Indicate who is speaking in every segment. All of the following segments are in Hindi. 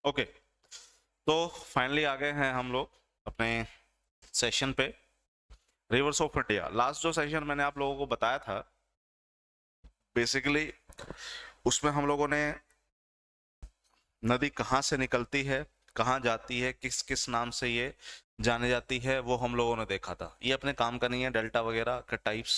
Speaker 1: ओके, तो फाइनली आ गए हैं हम लोग अपने सेशन पे, रिवर्स ऑफ इंडिया। लास्ट जो सेशन मैंने आप लोगों को बताया था, बेसिकली उसमें हम लोगों ने नदी कहाँ से निकलती है, कहाँ जाती है, किस किस नाम से ये जाने जाती है, वो हम लोगों ने देखा था। ये अपने काम का नहीं है, डेल्टा वगैरह के टाइप्स।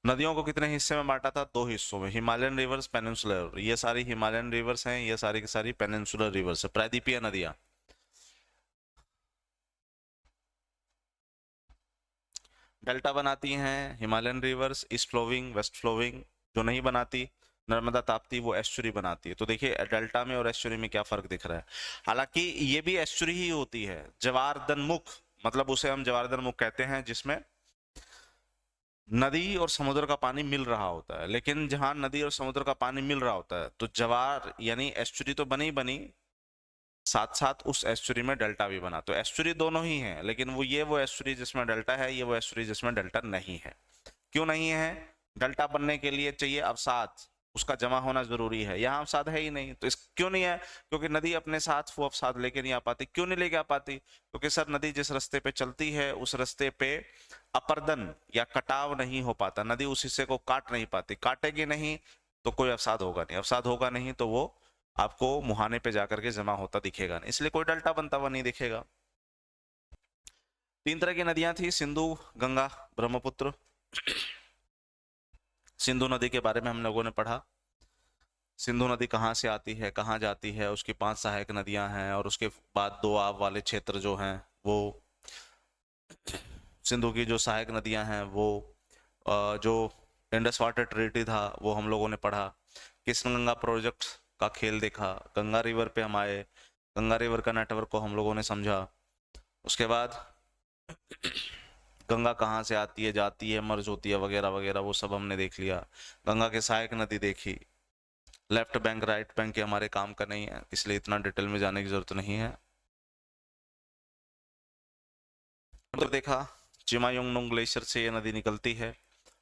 Speaker 1: नदियों को कितने हिस्से में बांटा था? दो हिस्सों में, हिमालयन रिवर्स, पेनिनसुलर। ये सारी हिमालयन रिवर्स हैं, ये सारी की सारी पेनिनसुलर रिवर्स है, प्रायद्वीपीय नदियां। डेल्टा बनाती हैं Himalayan rivers, east flowing, west flowing. जो नहीं बनाती, नर्मदा ताप्ती, वो एस्चुरी बनाती है। तो देखिए डेल्टा में और एस्चुरी में क्या फर्क दिख रहा है। हालांकि ये भी एस्चुरी ही होती है, जवारदनमुख, मतलब उसे हम जवारदनमुख कहते हैं, जिसमें नदी और समुद्र का पानी मिल रहा होता है। लेकिन जहां नदी और समुद्र का पानी मिल रहा होता है, तो जवार यानी एस्चुरी तो बनी बनी, साथ साथ उस एस्चुरी में डेल्टा भी बना। तो एस्चुरी दोनों ही हैं, लेकिन वो एस्चुरी जिसमें डेल्टा है, ये वो एस्चुरी जिसमें डेल्टा नहीं है। क्यों नहीं है? डेल्टा बनने के लिए चाहिए अवसाद, उसका जमा होना जरूरी है। यहाँ अवसाद है ही नहीं, तो इस क्यों नहीं है? क्योंकि नदी अपने साथ वो अवसाद लेके नहीं आ पाती। क्यों नहीं लेके आ पाती? क्योंकि सर नदी जिस रास्ते पे चलती है, उस रास्ते पे अपर्दन या कटाव नहीं हो पाता। नदी उस हिस्से को काट नहीं पाती। काटेगी नहीं तो कोई अवसाद होगा नहीं, अवसाद होगा नहीं तो वो आपको मुहाने पे जाकर के जमा होता दिखेगा नहीं, इसलिए कोई डेल्टा बनता हुआ नहीं दिखेगा। तीन तरह की नदियां थी, सिंधु, गंगा, ब्रह्मपुत्र। सिंधु नदी के बारे में हम लोगों ने पढ़ा। सिंधु नदी कहाँ से आती है, कहाँ जाती है, उसकी 5 सहायक नदियां हैं, और उसके बाद 2 आव वाले क्षेत्र जो हैं वो सिंधु की जो सहायक नदियां हैं वो जो इंडस वाटर ट्रीटी था वो हम लोगों ने पढ़ा। कृष्ण गंगा प्रोजेक्ट का खेल देखा, गंगा रिवर पे हम आए, गंगा रिवर का नेटवर्क को हम लोगों ने समझा। उसके बाद गंगा कहाँ से आती है, जाती है, मर्ज होती है, वगैरह वगैरह, वो सब हमने देख लिया। गंगा के सहायक नदी देखी। लेफ्ट बैंक राइट बैंक ये हमारे काम का नहीं है, इसलिए इतना डिटेल में जाने की जरूरत नहीं है। तो देखा, चिमायोंगनोंग ग्लेशियर से ये नदी निकलती है,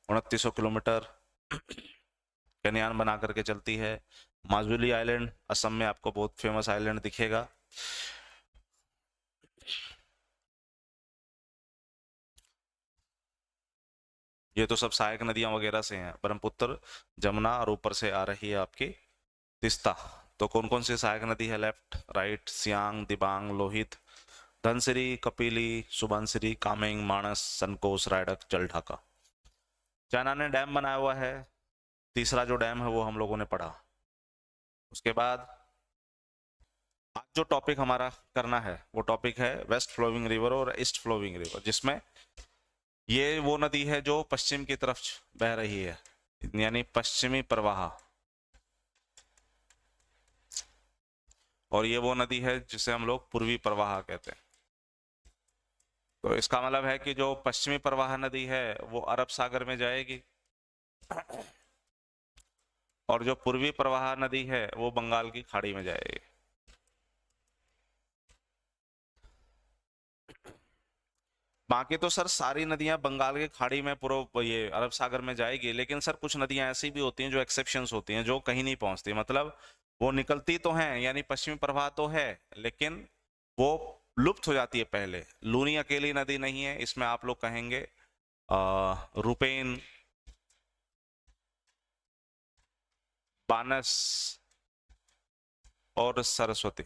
Speaker 1: 2900 किलोमीटर कैनियान बना करके चलती है। माजुली आइलैंड असम में आपको बहुत फेमस आइलैंड दिखेगा। ये तो सब सहायक नदियां वगैरह से हैं, ब्रह्मपुत्र, जमुना, और ऊपर से आ रही है आपकी तिस्ता। तो कौन कौन सी सहायक नदी है? लेफ्ट राइट, सियांग, दिबांग, लोहित, धनसिरी, कपिली, सुबनसिरी, कामेंग, मानस, सनकोस, रायडक, जलढाका। चाइना ने डैम बनाया हुआ है, तीसरा जो डैम है वो हम लोगों ने पढ़ा। उसके बाद आज जो टॉपिक हमारा करना है वो टॉपिक है वेस्ट फ्लोविंग रिवर और ईस्ट फ्लोविंग रिवर, जिसमें ये वो नदी है जो पश्चिम की तरफ बह रही है, यानी पश्चिमी प्रवाह। और ये वो नदी है जिसे हम लोग पूर्वी प्रवाह कहते हैं। तो इसका मतलब है कि जो पश्चिमी प्रवाह नदी है वो अरब सागर में जाएगी, और जो पूर्वी प्रवाह नदी है वो बंगाल की खाड़ी में जाएगी। बाकी तो सर सारी नदियां बंगाल की खाड़ी में, पूर्व ये अरब सागर में जाएगी। लेकिन सर कुछ नदियां ऐसी भी होती हैं जो एक्सेप्शंस होती हैं, जो कहीं नहीं पहुंचती, मतलब वो निकलती तो हैं, यानी पश्चिमी प्रवाह तो है, लेकिन वो लुप्त हो जाती है पहले। लूनी अकेली नदी नहीं है, इसमें आप लोग कहेंगे रुपेन, बानस और सरस्वती।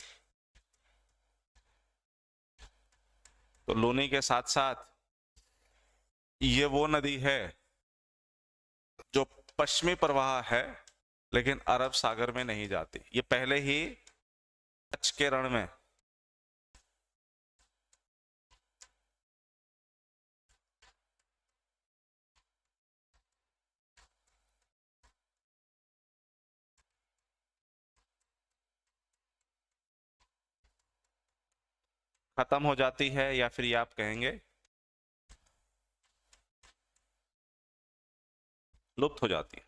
Speaker 1: तो लूनी के साथ साथ ये वो नदी है जो पश्चिमी प्रवाह है, लेकिन अरब सागर में नहीं जाती। ये पहले ही कच्छ के रण में खत्म हो जाती है, या फिर ये आप कहेंगे लुप्त हो जाती है।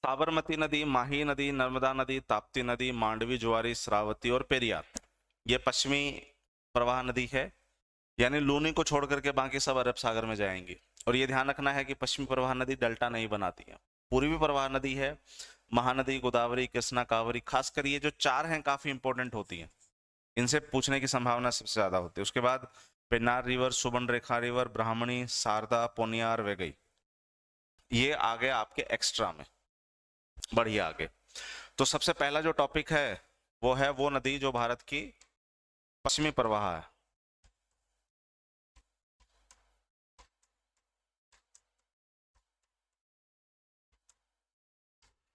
Speaker 1: साबरमती नदी, माही नदी, नर्मदा नदी, ताप्ती नदी, मांडवी, ज्वारी, श्रावती और पेरियार, ये पश्चिमी प्रवाह नदी है, यानी लूनी को छोड़ करके बाकी सब अरब सागर में जाएंगी। और ये ध्यान रखना है कि पश्चिमी प्रवाह नदी डेल्टा नहीं बनाती है। पूर्वी प्रवाह नदी है महानदी, गोदावरी, कृष्णा, कावेरी, खासकर ये जो चार हैं काफी इंपॉर्टेंट होती हैं, इनसे पूछने की संभावना सबसे ज्यादा होती है। उसके बाद पेन्नार रिवर, सुबर्णरेखा रिवर, ब्राह्मणी, शारदा, पोनियार, वेगई, ये आ गए आपके एक्स्ट्रा में। बढ़िया आगे। तो सबसे पहला जो टॉपिक है वो नदी जो भारत की पश्चिमी प्रवाह है।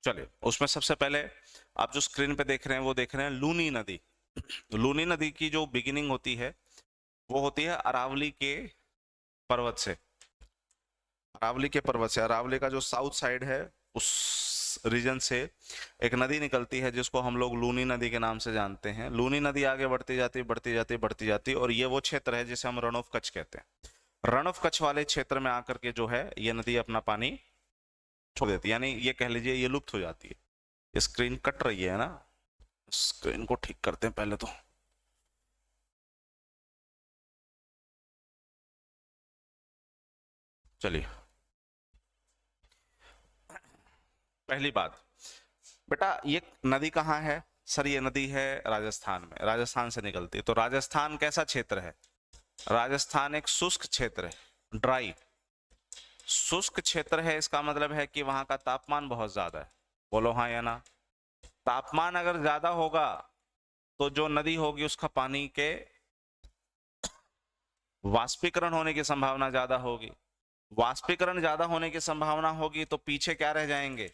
Speaker 1: चलिए, उसमें सबसे पहले आप जो स्क्रीन पे देख रहे हैं वो देख रहे हैं लूनी नदी। लूनी नदी की जो बिगिनिंग होती है वो होती है अरावली के पर्वत से। अरावली के पर्वत से, अरावली का जो साउथ साइड है उस रीजन से एक नदी निकलती है जिसको हम लोग लूनी नदी के नाम से जानते हैं। लूनी नदी आगे बढ़ती जाती बढ़ती जाती बढ़ती जाती, और ये वो क्षेत्र है जिसे हम रन ऑफ कच्छ कहते हैं। रन ऑफ कच्छ वाले क्षेत्र में आकर के जो है ये नदी अपना पानी छोड़ देती है, यानी ये कह लीजिए ये लुप्त हो जाती है। ये स्क्रीन कट रही है ना, स्क्रीन को ठीक करते हैं पहले तो। चलिए, पहली बात बेटा, ये नदी कहाँ है? सर ये नदी है राजस्थान में, राजस्थान से निकलती है। तो राजस्थान कैसा क्षेत्र है? राजस्थान एक शुष्क क्षेत्र है, ड्राई शुष्क क्षेत्र है। इसका मतलब है कि वहां का तापमान बहुत ज्यादा है। बोलो हाँ या ना। तापमान अगर ज्यादा होगा तो जो नदी होगी उसका पानी के वाष्पीकरण होने की संभावना ज्यादा होगी। वाष्पीकरण ज्यादा होने की संभावना होगी तो पीछे क्या रह जाएंगे?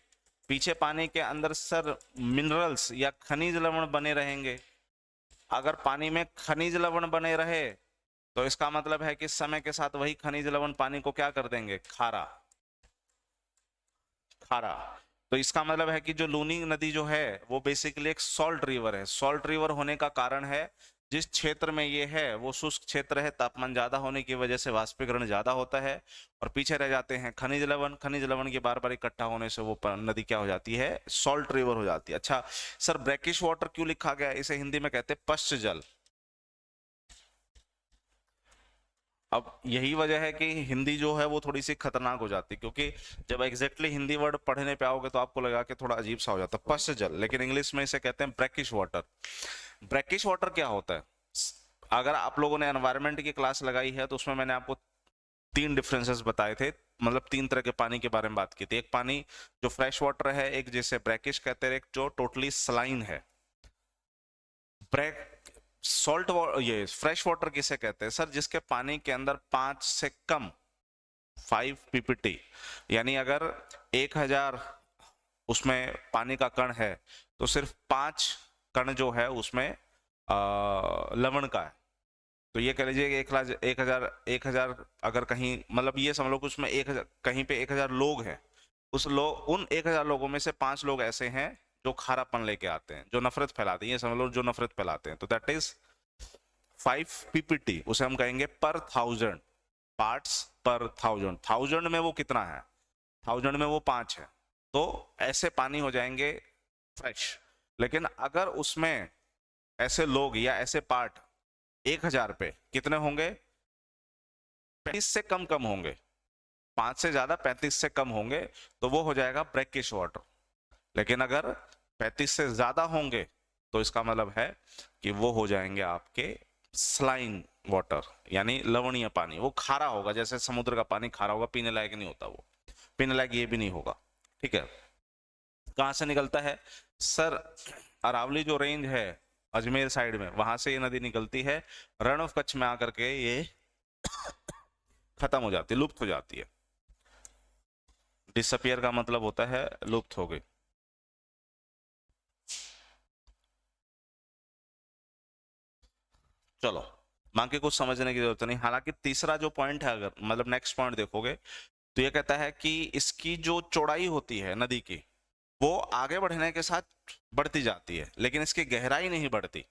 Speaker 1: पीछे पानी के अंदर सर मिनरल्स या खनिज लवण बने रहेंगे। अगर पानी में खनिज लवण बने रहे तो इसका मतलब है कि समय के साथ वही खनिज लवण पानी को क्या कर देंगे? खारा। खारा। तो इसका मतलब है कि जो लूनी नदी जो है वो बेसिकली एक सॉल्ट रिवर है। सॉल्ट रिवर होने का कारण है जिस क्षेत्र में ये है वो शुष्क क्षेत्र है, तापमान ज्यादा होने की वजह से वाष्पीकरण ज्यादा होता है और पीछे रह जाते हैं खनिज लवण। खनिज लवण के बार बार इकट्ठा होने से वो नदी क्या हो जाती है? सॉल्ट रिवर हो जाती है। अच्छा सर, ब्रैकिश वाटर क्यों लिखा गया? इसे हिंदी में कहते हैं पश्च जल। अब यही वजह है कि हिंदी जो है वो थोड़ी सी खतरनाक हो जाती है, क्योंकि जब एग्जैक्टली हिंदी वर्ड पढ़ने पे आओगे तो आपको लगा कि थोड़ा अजीब सा हो जाता है पश्च जल, लेकिन इंग्लिश में इसे कहते हैं ब्रैकिश वाटर। ब्रैकिश वाटर क्या होता है? अगर आप लोगों ने एनवायरनमेंट की क्लास लगाई है तो उसमें मैंने आपको तीन डिफरेंसेस बताए थे, मतलब तीन तरह के पानी के बारे में बात की थी। एक पानी जो फ्रेश वाटर है, एक जिसे ब्रैकिश कहते हैं, एक जो टोटली सलाइन है। ब्रैक सॉल्ट ये फ्रेश वाटर किसे कहते हैं सर? जिसके पानी के अंदर 5 से कम 5 पीपीटी, यानी अगर 1000 उसमें पानी का कण है तो सिर्फ 5 कण जो है उसमें लवण का है। तो ये कह लीजिए कि 1000 अगर कहीं, मतलब ये समझ लो कि उसमें 1000 कहीं पे 1000 लोग हैं, उन 1000 लोगों में से 5 लोग ऐसे हैं जो खारापन लेके आते हैं, जो नफरत फैलाते हैं। ये समझ लो जो नफरत फैलाते हैं। तो दैट इज 5 पीपीटी, उसे हम कहेंगे पर 1000 पार्ट्स पर 1000। 1000 में वो कितना है? 1000 में वो 5 है। तो ऐसे पानी हो जाएंगे फ्रेश। लेकिन अगर उसमें ऐसे लोग या ऐसे पार्ट 1000 पे कितने होंगे? 35 से कम होंगे। 5 से ज्यादा 35 से कम होंगे तो वो हो जाएगा ब्रैकिश वाटर। लेकिन अगर 35 से ज्यादा होंगे तो इसका मतलब है कि वो हो जाएंगे आपके स्लाइन वाटर, यानी लवणीय पानी। वो खारा होगा, जैसे समुद्र का पानी खारा होगा, पीने लायक नहीं होता वो। पीने लायक ये भी नहीं होगा। ठीक है। कहां से निकलता है सर? अरावली जो रेंज है अजमेर साइड में, वहां से ये नदी निकलती है, रन ऑफ कच्छ में आकर के ये खत्म हो जाती है, लुप्त हो जाती है। डिसअपियर का मतलब होता है लुप्त हो गई। चलो, बाकी कुछ समझने की जरूरत नहीं। हालांकि तीसरा जो पॉइंट है, अगर मतलब नेक्स्ट पॉइंट देखोगे तो ये कहता है कि इसकी जो चौड़ाई होती है नदी की वो आगे बढ़ने के साथ बढ़ती जाती है, लेकिन इसकी गहराई नहीं बढ़ती।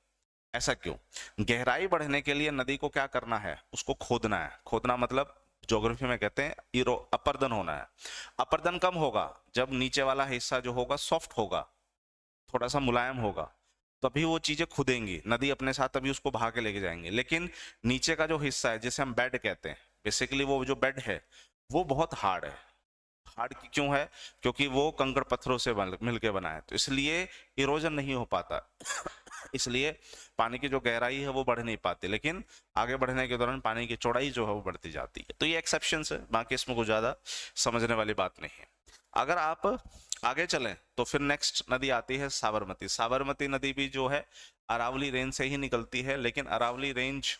Speaker 1: ऐसा क्यों? गहराई बढ़ने के लिए नदी को क्या करना है? उसको खोदना है। खोदना मतलब ज्योग्राफी में कहते हैं अपरदन होना है। अपरदन कम होगा जब नीचे वाला हिस्सा जो होगा सॉफ्ट होगा, थोड़ा सा मुलायम होगा। तभी वो चीजें खुदेंगी, नदी अपने साथ तभी उसको बहा के लेके जाएंगे। लेकिन नीचे का जो हिस्सा है जिसे हम बेड कहते हैं, बेसिकली वो जो बेड है वो बहुत हार्ड है। हार्ड क्यों है? क्योंकि वो कंकड़ पत्थरों से मिलके बना है, तो इसलिए इरोजन नहीं हो पाता। इसलिए पानी की जो गहराई है वो बढ़ नहीं पाती, लेकिन आगे बढ़ने के दौरान पानी की चौड़ाई जो है वो बढ़ती जाती है। तो ये एक्सेप्शन है, बाकी इसमें कुछ ज्यादा समझने वाली बात नहीं है। अगर आप आगे चलें तो फिर नेक्स्ट नदी आती है साबरमती। साबरमती नदी भी जो है अरावली रेंज से ही निकलती है, लेकिन अरावली रेंज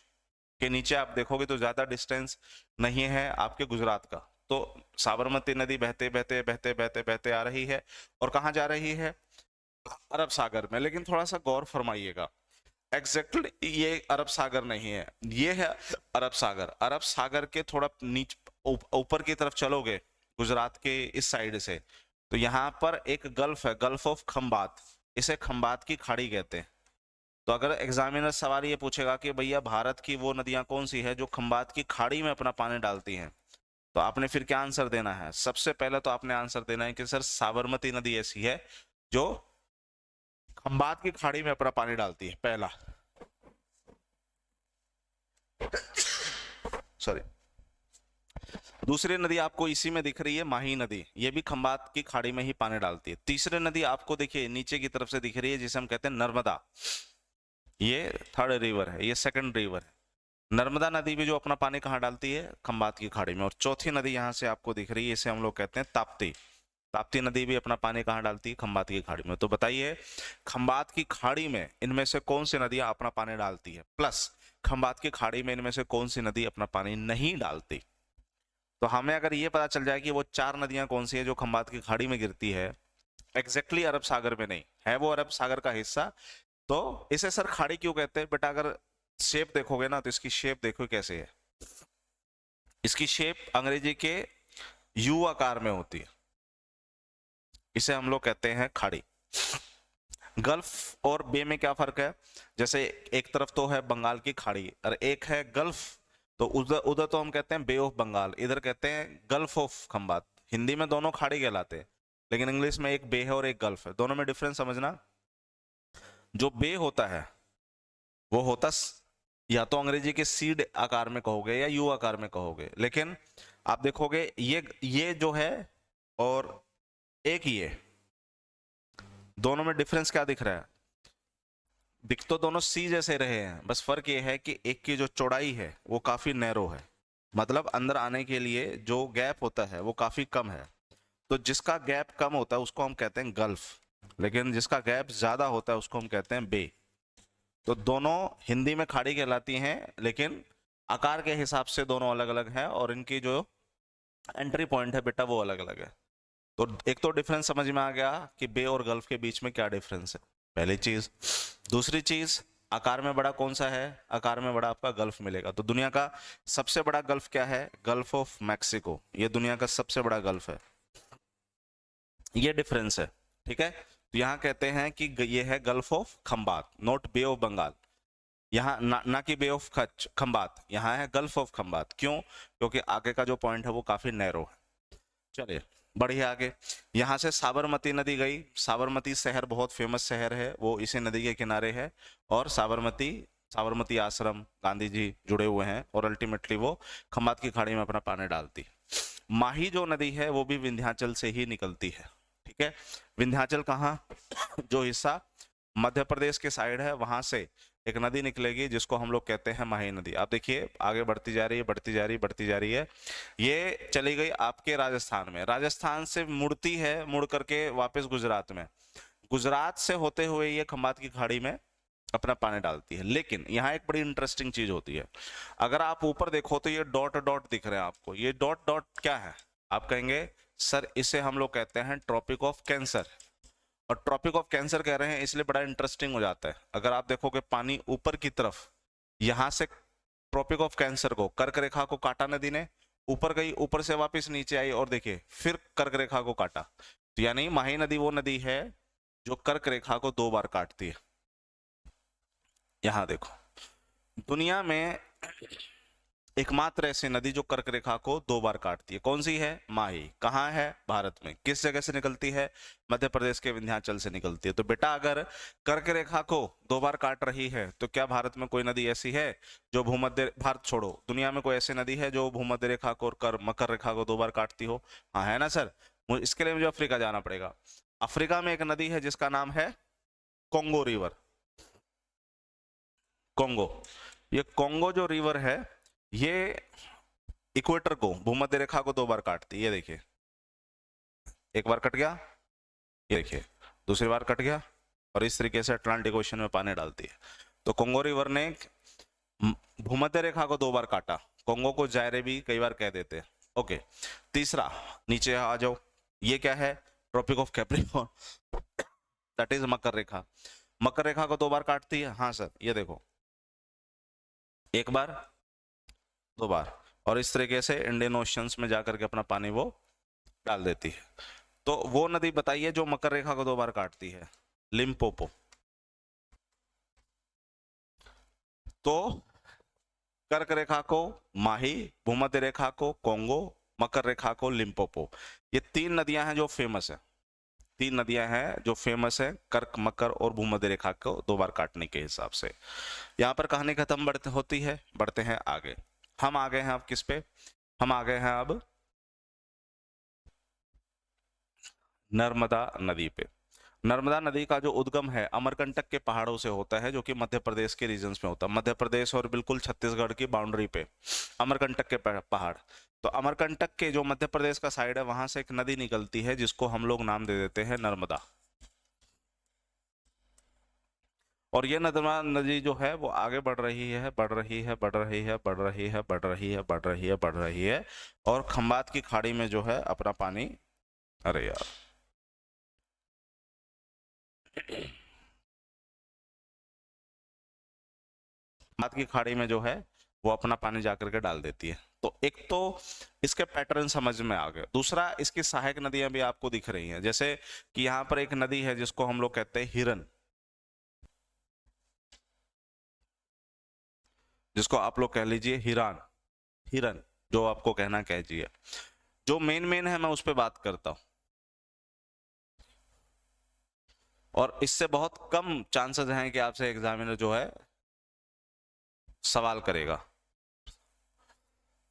Speaker 1: के नीचे आप देखोगे तो ज्यादा डिस्टेंस नहीं है आपके गुजरात का। तो साबरमती नदी बहते बहते बहते बहते बहते आ रही है, और कहाँ जा रही है? अरब सागर में। लेकिन थोड़ा सा गौर फरमाइएगा, एग्जैक्टली ये अरब सागर नहीं है, ये है अरब सागर। अरब सागर के थोड़ा ऊपर की तरफ चलोगे गुजरात के इस साइड से, तो यहाँ पर एक गल्फ है, गल्फ ऑफ खंबात। इसे खंबात की खाड़ी कहते हैं। तो अगर एग्जामिनर सवाल ये पूछेगा कि भैया भारत की वो नदियां कौन सी है जो खंबात की खाड़ी में अपना पानी डालती हैं, तो आपने फिर क्या आंसर देना है? सबसे पहले तो आपने आंसर देना है कि सर साबरमती नदी ऐसी है जो खंबात की खाड़ी में अपना पानी डालती है, पहला। सॉरी। दूसरी नदी आपको इसी में दिख रही है, माही नदी, ये भी खंबात की खाड़ी में ही पानी डालती है। तीसरी नदी आपको देखिए नीचे की तरफ से दिख रही है, जिसे हम कहते हैं नर्मदा। ये थर्ड रिवर है, ये सेकंड रिवर है। नर्मदा नदी भी जो अपना पानी कहाँ डालती है? खंबात की खाड़ी में। और चौथी नदी यहाँ से आपको दिख रही है, इसे हम लोग कहते हैं ताप्ती। ताप्ती नदी भी अपना पानी कहाँ डालती है? खंबात की खाड़ी में। तो बताइए खंबात की खाड़ी में इनमें से कौन सी नदियां अपना पानी डालती है, प्लस खंबात की खाड़ी में इनमें से कौन सी नदी अपना पानी नहीं डालती। तो हमें अगर ये पता चल जाए कि वो चार नदियां कौन सी है जो खंबात की खाड़ी में गिरती है, एग्जैक्टली अरब सागर में नहीं है, वो अरब सागर का हिस्सा, तो इसे सर खाड़ी क्यों कहते हैं? बेटा अगर शेप देखोगे ना तो इसकी शेप देखो कैसे है। इसकी शेप अंग्रेजी के यू आकार में होती है, इसे हम लोग कहते हैं खाड़ी। गल्फ और बे में क्या फर्क है? जैसे एक तरफ तो है बंगाल की खाड़ी और एक है गल्फ, तो उधर उधर तो हम कहते हैं बे ऑफ बंगाल, इधर कहते हैं गल्फ ऑफ खंबात। हिंदी में दोनों खाड़ी कहलाते हैं, लेकिन इंग्लिश में एक बे है और एक गल्फ है, दोनों में डिफरेंस समझना। जो बे होता है वो होता या तो अंग्रेजी के सीड आकार में कहोगे या यू आकार में कहोगे, लेकिन आप देखोगे ये जो है और एक ये, दोनों में डिफरेंस क्या दिख रहा है? दिख तो दोनों सी जैसे रहे हैं, बस फर्क ये है कि एक की जो चौड़ाई है वो काफी नैरो है, मतलब अंदर आने के लिए जो गैप होता है वो काफी कम है। तो जिसका गैप कम होता है उसको हम कहते हैं गल्फ, लेकिन जिसका गैप ज्यादा होता है उसको हम कहते हैं बे। तो दोनों हिंदी में खाड़ी कहलाती हैं, लेकिन आकार के हिसाब से दोनों अलग अलग हैं, और इनकी जो एंट्री पॉइंट है बेटा वो अलग अलग है। तो एक तो डिफरेंस समझ में आ गया कि बे और गल्फ के बीच में क्या डिफरेंस है, पहली चीज। दूसरी चीज, आकार में बड़ा कौन सा है? आकार में बड़ा आपका गल्फ मिलेगा। तो दुनिया का सबसे बड़ा गल्फ क्या है? गल्फ ऑफ मैक्सिको, ये दुनिया का सबसे बड़ा गल्फ है। ये डिफरेंस है, ठीक है। तो यहाँ कहते हैं कि ये है Gulf of Khambhat, not Bay of Bengal. यहाँ ना कि बे ऑफ खंबात, यहाँ है गल्फ ऑफ खंबात। क्यों? क्योंकि आगे का जो पॉइंट है वो काफी नैरो है। चलिए बढ़िए आगे। यहाँ से साबरमती नदी गई, साबरमती शहर बहुत फेमस शहर है, वो इसी नदी के किनारे है, और साबरमती साबरमती आश्रम गांधी जी जुड़े हुए हैं, और अल्टीमेटली वो खंबात की खाड़ी में अपना पानी डालती है। माही जो नदी है वो भी विंध्याचल से ही निकलती है, ठीक है। विंध्याचल कहाँ? जो हिस्सा मध्य प्रदेश के साइड है, वहां से एक नदी निकलेगी जिसको हम लोग कहते हैं माही नदी। आप देखिए आगे बढ़ती जा रही है, बढ़ती जा रही है, बढ़ती जा रही है, ये चली गई आपके राजस्थान में, राजस्थान से मुड़ती है, मुड़ करके वापस गुजरात में, गुजरात से होते हुए ये खंबात की खाड़ी में अपना पानी डालती है। लेकिन यहाँ एक बड़ी इंटरेस्टिंग चीज होती है, अगर आप ऊपर देखो तो ये डॉट डॉट दिख रहे हैं आपको, ये डॉट डॉट क्या है? आप कहेंगे सर इसे हम लोग कहते हैं ट्रॉपिक ऑफ कैंसर। और ट्रॉपिक ऑफ कैंसर कह रहे हैं इसलिए बड़ा इंटरेस्टिंग हो जाता है, अगर आप देखोगे पानी ऊपर की तरफ, यहां से ट्रॉपिक ऑफ कैंसर को, कर्क रेखा को काटा नदी ने, ऊपर गई, ऊपर से वापस नीचे आई, और देखिए फिर कर्क रेखा को काटा। तो यानी माही नदी वो नदी है जो कर्क रेखा को 2 बार काटती है। यहां देखो दुनिया में एकमात्र ऐसी नदी जो कर्क रेखा को 2 बार काटती है। कौन सी है? माही। कहाँ है? भारत में। किस जगह से निकलती है? मध्य प्रदेश के विंध्याचल से निकलती है। तो बेटा अगर कर्क रेखा को 2 बार काट रही है तो क्या भारत में कोई नदी ऐसी है जो भूमध्य, भारत छोड़ो, दुनिया में कोई ऐसी नदी है जो भूमध्य रेखा को और मकर रेखा को 2 बार काटती हो? हाँ, है ना सर। इसके लिए मुझे अफ्रीका जाना पड़ेगा। अफ्रीका में एक नदी है जिसका नाम है कोंगो रिवर। कोंगो, ये कोंगो जो रिवर है ये इक्वेटर को, भूमध्य रेखा को 2 बार काटती है। ये देखिए, एक बार कट गया, ये देखिए दूसरी बार कट गया, और इस तरीके से अटलांटिक ओशन में पानी डालती है। तो कोंगो रिवर ने भूमध्य रेखा को 2 बार काटा। कोंगो को जायरे भी कई बार कह देते हैं। ओके, तीसरा, नीचे आ जाओ, ये क्या है? Tropic of Capricorn, that is मकर रेखा। मकर रेखा को 2 बार काटती है। हाँ सर, ये देखो, एक बार, 2 बार, और इस तरीके से इंडियन ओशंस में जाकर के अपना पानी वो डाल देती है। तो वो नदी बताइए जो मकर रेखा को 2 बार काटती है? लिम्पोपो। तो कर्क रेखा को माही, भूमध्य रेखा को कोंगो, मकर रेखा को लिम्पोपो। ये 3 नदियां हैं जो फेमस है। 3 नदियां हैं जो फेमस है कर्क, मकर और भूमध्य रेखा को 2 बार काटने के हिसाब से। यहाँ पर कहानी खत्म बढ़ते होती है, बढ़ते हैं आगे। हम आ गए हैं अब किस पे? हम आ गए हैं अब नर्मदा नदी पे। नर्मदा नदी का जो उद्गम है अमरकंटक के पहाड़ों से होता है, जो कि मध्य प्रदेश के रीजन्स में होता है। मध्य प्रदेश और बिल्कुल छत्तीसगढ़ की बाउंड्री पे अमरकंटक के पहाड़। तो अमरकंटक के जो मध्य प्रदेश का साइड है वहां से एक नदी निकलती है जिसको हम लोग नाम दे देते हैं नर्मदा। और ये नर्मदा नदी जो है वो आगे बढ़ रही है, बढ़ रही है, बढ़ रही है, बढ़ रही है, बढ़ रही है, बढ़ रही है, बढ़ रही है, और खंबात की खाड़ी में जो है अपना पानी, अरे यार, खंबात की खाड़ी में जो है वो अपना पानी जाकर के डाल देती है। तो एक तो इसके पैटर्न समझ में आ गए। दूसरा, इसकी सहायक नदियां भी आपको दिख रही हैं, जैसे कि यहाँ पर एक नदी है जिसको हम लोग कहते हैं हिरन, जिसको आप लोग कह लीजिए हिरान, हिरन, जो आपको कहना कहिए। जो मेन मेन है मैं उस पर बात करता हूं, और इससे बहुत कम चांसेस हैं कि आपसे एग्जामिनर जो है सवाल करेगा।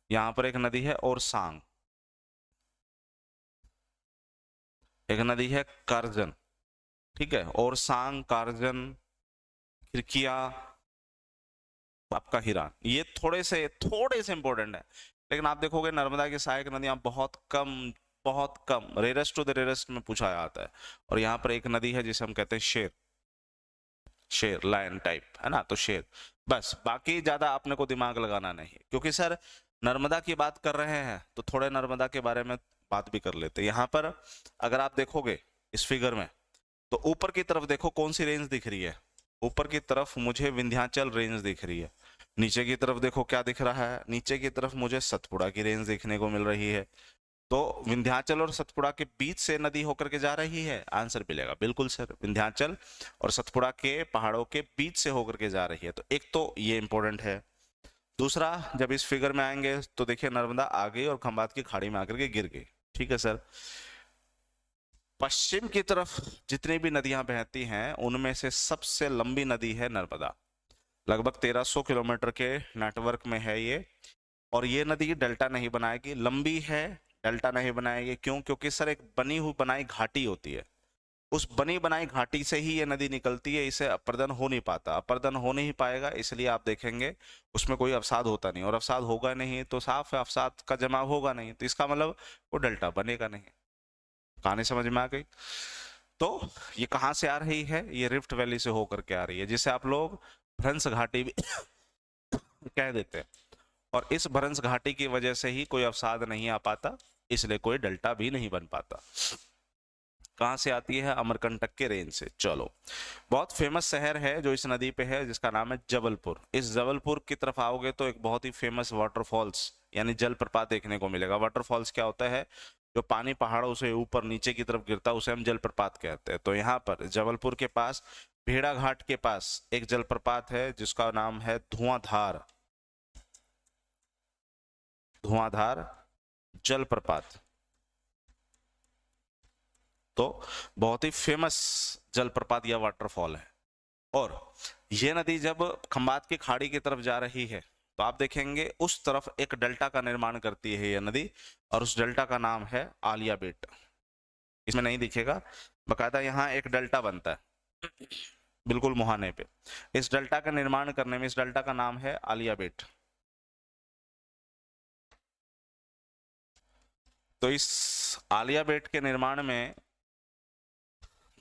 Speaker 1: यहां पर एक नदी है और सांग, एक नदी है करजन, ठीक है, और सांग, कारजन, खिरकिया, आपका हिरान, ये थोड़े से इंपॉर्टेंट है। लेकिन आप देखोगे नर्मदा की सहायक नदियां बहुत कम, बहुत कम, रेयरेस्ट टू द रेयरेस्ट में पूछा जाता है। और यहाँ पर एक नदी है जिसे हम कहते हैं शेर, शेर, लायन टाइप, है ना, तो शेर। बस, बाकी ज्यादा आपने को दिमाग लगाना नहीं, क्योंकि सर नर्मदा की बात कर रहे हैं तो थोड़े नर्मदा के बारे में बात भी कर लेते हैं। यहाँ पर अगर आप देखोगे इस फिगर में, तो ऊपर की तरफ देखो कौन सी रेंज दिख रही है? ऊपर की तरफ मुझे विंध्याचल रेंज दिख रही है। नीचे की तरफ देखो क्या दिख रहा है? नीचे की तरफ मुझे सतपुड़ा की रेंज देखने को मिल रही है। तो विंध्याचल और सतपुड़ा के बीच से नदी होकर के जा रही है? आंसर मिलेगा बिल्कुल सर, विंध्याचल और सतपुड़ा के पहाड़ों के बीच से होकर के जा रही है। तो एक तो ये इंपॉर्टेंट है। दूसरा, जब इस फिगर में आएंगे तो देखिए नर्मदा आ गई और खंबात की खाड़ी में आकर के गिर गई, ठीक है सर। पश्चिम की तरफ जितनी भी नदियां बहती हैं उनमें से सबसे लंबी नदी है नर्मदा, लगभग 1300 किलोमीटर के नेटवर्क में है ये। और ये नदी डेल्टा नहीं बनाएगी, लंबी है, डेल्टा नहीं बनाएगी। क्यों? क्योंकि सर एक बनी हुई बनाई घाटी होती है, उस बनी बनाई घाटी से ही ये नदी निकलती है, इसे अपर्दन हो नहीं पाता। अपर्दन हो नहीं पाएगा, इसलिए आप देखेंगे उसमें कोई अवसाद होता नहीं, और अवसाद होगा नहीं तो साफ है अवसाद का जमाव होगा नहीं, तो इसका मतलब वो डेल्टा बनेगा नहीं। कहानी समझ में आ गई? तो ये कहाँ से आ रही है? ये रिफ्ट वैली से होकर के आ रही है, जिसे आप लोग भ्रंश घाटी भी कह देते हैं। और इस भ्रंश घाटी की वजह से ही कोई अवसाद नहीं आ पाता, इसलिए कोई डेल्टा भी नहीं बन पाता। कहाँ से आती है? अमरकंटक के रेंज से। चलो, बहुत फेमस शहर है जो इस नदी पे है, जिसका नाम है जबलपुर। इस जबलपुर की तरफ आओगे तो एक बहुत ही फेमस वाटरफॉल्स यानी जलप्रपात देखने को मिलेगा। वाटरफॉल्स क्या होता है? जो पानी पहाड़ों से ऊपर नीचे की तरफ गिरता है उसे हम जलप्रपात कहते हैं। तो यहाँ पर जबलपुर के पास भेड़ा घाट के पास एक जलप्रपात है जिसका नाम है धुआंधार, धुआंधार जलप्रपात। तो बहुत ही फेमस जलप्रपात या वाटरफॉल है। और ये नदी जब खंबात की खाड़ी की तरफ जा रही है तो आप देखेंगे उस तरफ एक डेल्टा का निर्माण करती है ये नदी, और उस डेल्टा का नाम है आलिया बेट। इसमें नहीं दिखेगा, बकायदा यहाँ एक डेल्टा बनता है बिल्कुल मुहाने पे। इस डेल्टा का निर्माण करने में, इस डेल्टा का नाम है आलिया बेट। तो इस आलिया बेट के निर्माण में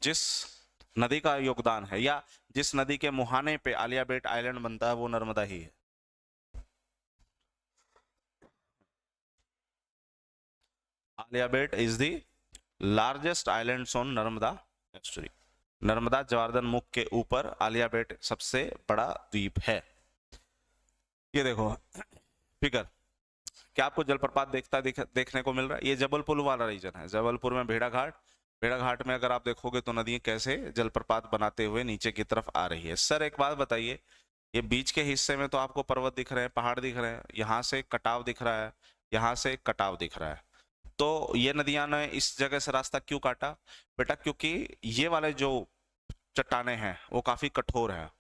Speaker 1: जिस नदी का योगदान है, या जिस नदी के मुहाने पे आलिया बेट आइलैंड बनता है, वो नर्मदा ही है। Aliya Bet is the largest island on Narmada estuary. Narmada जवार्दन मुख के ऊपर आलिया बेट सबसे बड़ा द्वीप है। ये देखो फिगर, क्या आपको जलप्रपात देखने को मिल रहा है? ये जबलपुर वाला रीजन है। जबलपुर में भेड़ाघाट, भेड़ाघाट में अगर आप देखोगे तो नदी कैसे जलप्रपात बनाते हुए नीचे की तरफ आ रही है। सर एक बात बताइए, ये बीच के हिस्से में तो आपको पर्वत दिख रहे हैं, पहाड़ दिख रहे हैं, यहाँ से कटाव दिख रहा है, यहाँ से कटाव दिख रहा है, तो ये नदियां ने इस जगह से रास्ता क्यों काटा? बेटा क्योंकि ये वाले जो चट्टाने हैं वो काफी कठोर है,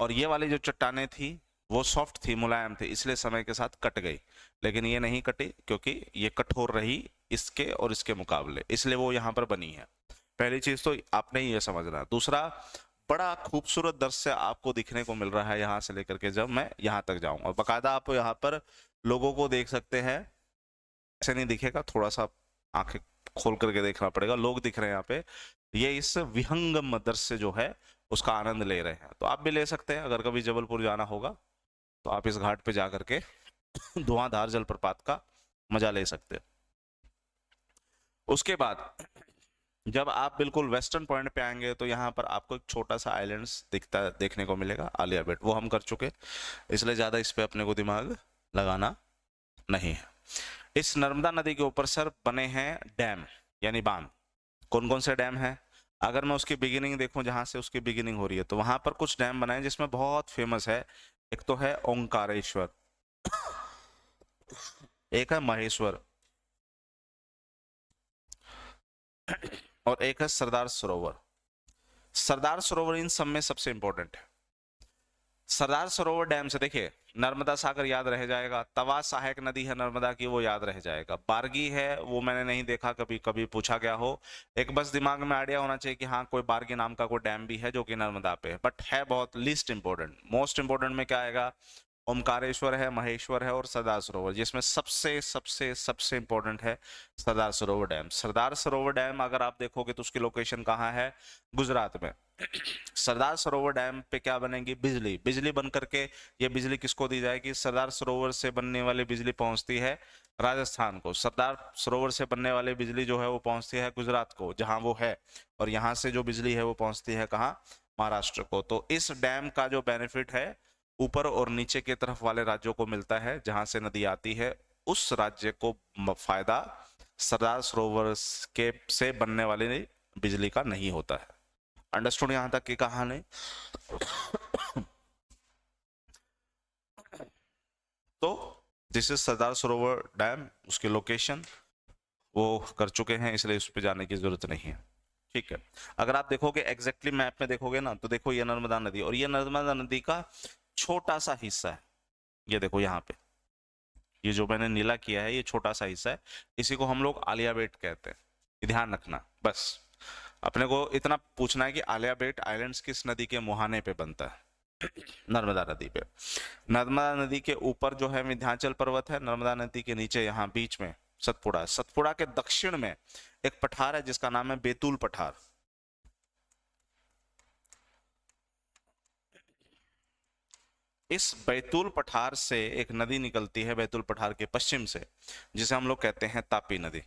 Speaker 1: और ये वाली जो चट्टाने थी वो सॉफ्ट थी, मुलायम थी, इसलिए समय के साथ कट गई। लेकिन ये नहीं कटी क्योंकि ये कठोर रही इसके और इसके मुकाबले, इसलिए वो यहाँ पर बनी है। पहली चीज तो आपने ये समझना। दूसरा, बड़ा खूबसूरत दृश्य आपको दिखने को मिल रहा है यहाँ से लेकर के जब मैं यहाँ तक जाऊंगा। बाकायदा आप यहाँ पर लोगों को देख सकते हैं, ऐसे नहीं दिखेगा, थोड़ा सा आंखें खोल करके देखना पड़ेगा। लोग दिख रहे हैं यहाँ पे, ये इस विहंगम दृश्य जो है उसका आनंद ले रहे हैं। तो आप भी ले सकते हैं, अगर कभी जबलपुर जाना होगा तो आप इस घाट पे जाकर के धुआंधार जलप्रपात का मजा ले सकते हैं। उसके बाद जब आप बिल्कुल वेस्टर्न पॉइंट पे आएंगे तो यहाँ पर आपको एक छोटा सा आइलैंड्स देखने को मिलेगा, आलिया बेट। वो हम कर चुके, इसलिए ज्यादा इस पे अपने को दिमाग लगाना नहीं है। इस नर्मदा नदी के ऊपर सर बने हैं डैम यानी बांध। कौन कौन से डैम है? अगर मैं उसकी बिगिनिंग देखूं, जहां से उसकी बिगिनिंग हो रही है, तो वहां पर कुछ डैम बने हैं जिसमें बहुत फेमस है। एक तो है ओंकारेश्वर, एक है महेश्वर, और एक है सरदार सरोवर। सरदार सरोवर इन सब में सबसे इंपॉर्टेंट है। सरदार सरोवर डैम से देखिए नर्मदा सागर याद रह जाएगा, तवा सहायक नदी है नर्मदा की, वो याद रह जाएगा। बारगी है वो मैंने नहीं देखा, कभी कभी पूछा गया हो। एक बस दिमाग में आइडिया होना चाहिए कि हाँ कोई बारगी नाम का कोई डैम भी है जो कि नर्मदा पे है, बट है बहुत लीस्ट इंपॉर्टेंट। मोस्ट इंपॉर्टेंट में क्या आएगा? ओमकारेश्वर है, महेश्वर है और सरदार सरोवर, जिसमें सबसे सबसे सबसे इंपॉर्टेंट है सरदार सरोवर डैम। सरदार सरोवर डैम अगर आप देखोगे तो उसकी लोकेशन कहाँ है? गुजरात में। सरदार सरोवर डैम पे क्या बनेगी? बिजली। बिजली बन करके ये बिजली किसको दी जाएगी? सरदार सरोवर से बनने वाली बिजली पहुंचती है राजस्थान को, सरदार सरोवर से बनने वाली बिजली जो है वो पहुंचती है गुजरात को जहां वो है, और यहाँ से जो बिजली है वो पहुंचती है कहाँ? महाराष्ट्र को। तो इस डैम का जो बेनिफिट है ऊपर और नीचे की तरफ वाले राज्यों को मिलता है, जहां से नदी आती है उस राज्य को फायदा सरदार सरोवर के से बनने वाली बिजली का नहीं होता है। अंडरस्टूड यहां तक की कहानी? तो this is Sardar Sarovar dam, उसकी लोकेशन वो कर चुके हैं, इसलिए उस पर जाने की जरूरत नहीं है। ठीक है, अगर आप देखोगे एग्जैक्टली मैप में देखोगे ना, तो देखो ये नर्मदा नदी, और ये नर्मदा नदी का छोटा सा हिस्सा है। ये देखो यहाँ पे ये जो मैंने नीला किया है ये छोटा सा हिस्सा है, इसी को हम लोग आलिया बेट कहते हैं। ध्यान रखना, बस अपने को इतना पूछना है कि आलिया बेट आइलैंड्स किस नदी के मुहाने पे बनता है? नर्मदा नदी पे। नर्मदा नदी के ऊपर जो है विंध्याचल पर्वत है, नर्मदा नदी के नीचे यहाँ बीच में सतपुड़ा। सतपुड़ा के दक्षिण में एक पठार है जिसका नाम है बैतूल पठार। इस बैतूल पठार से एक नदी निकलती है बैतूल पठार के पश्चिम से, जिसे हम लोग कहते हैं तापी नदी।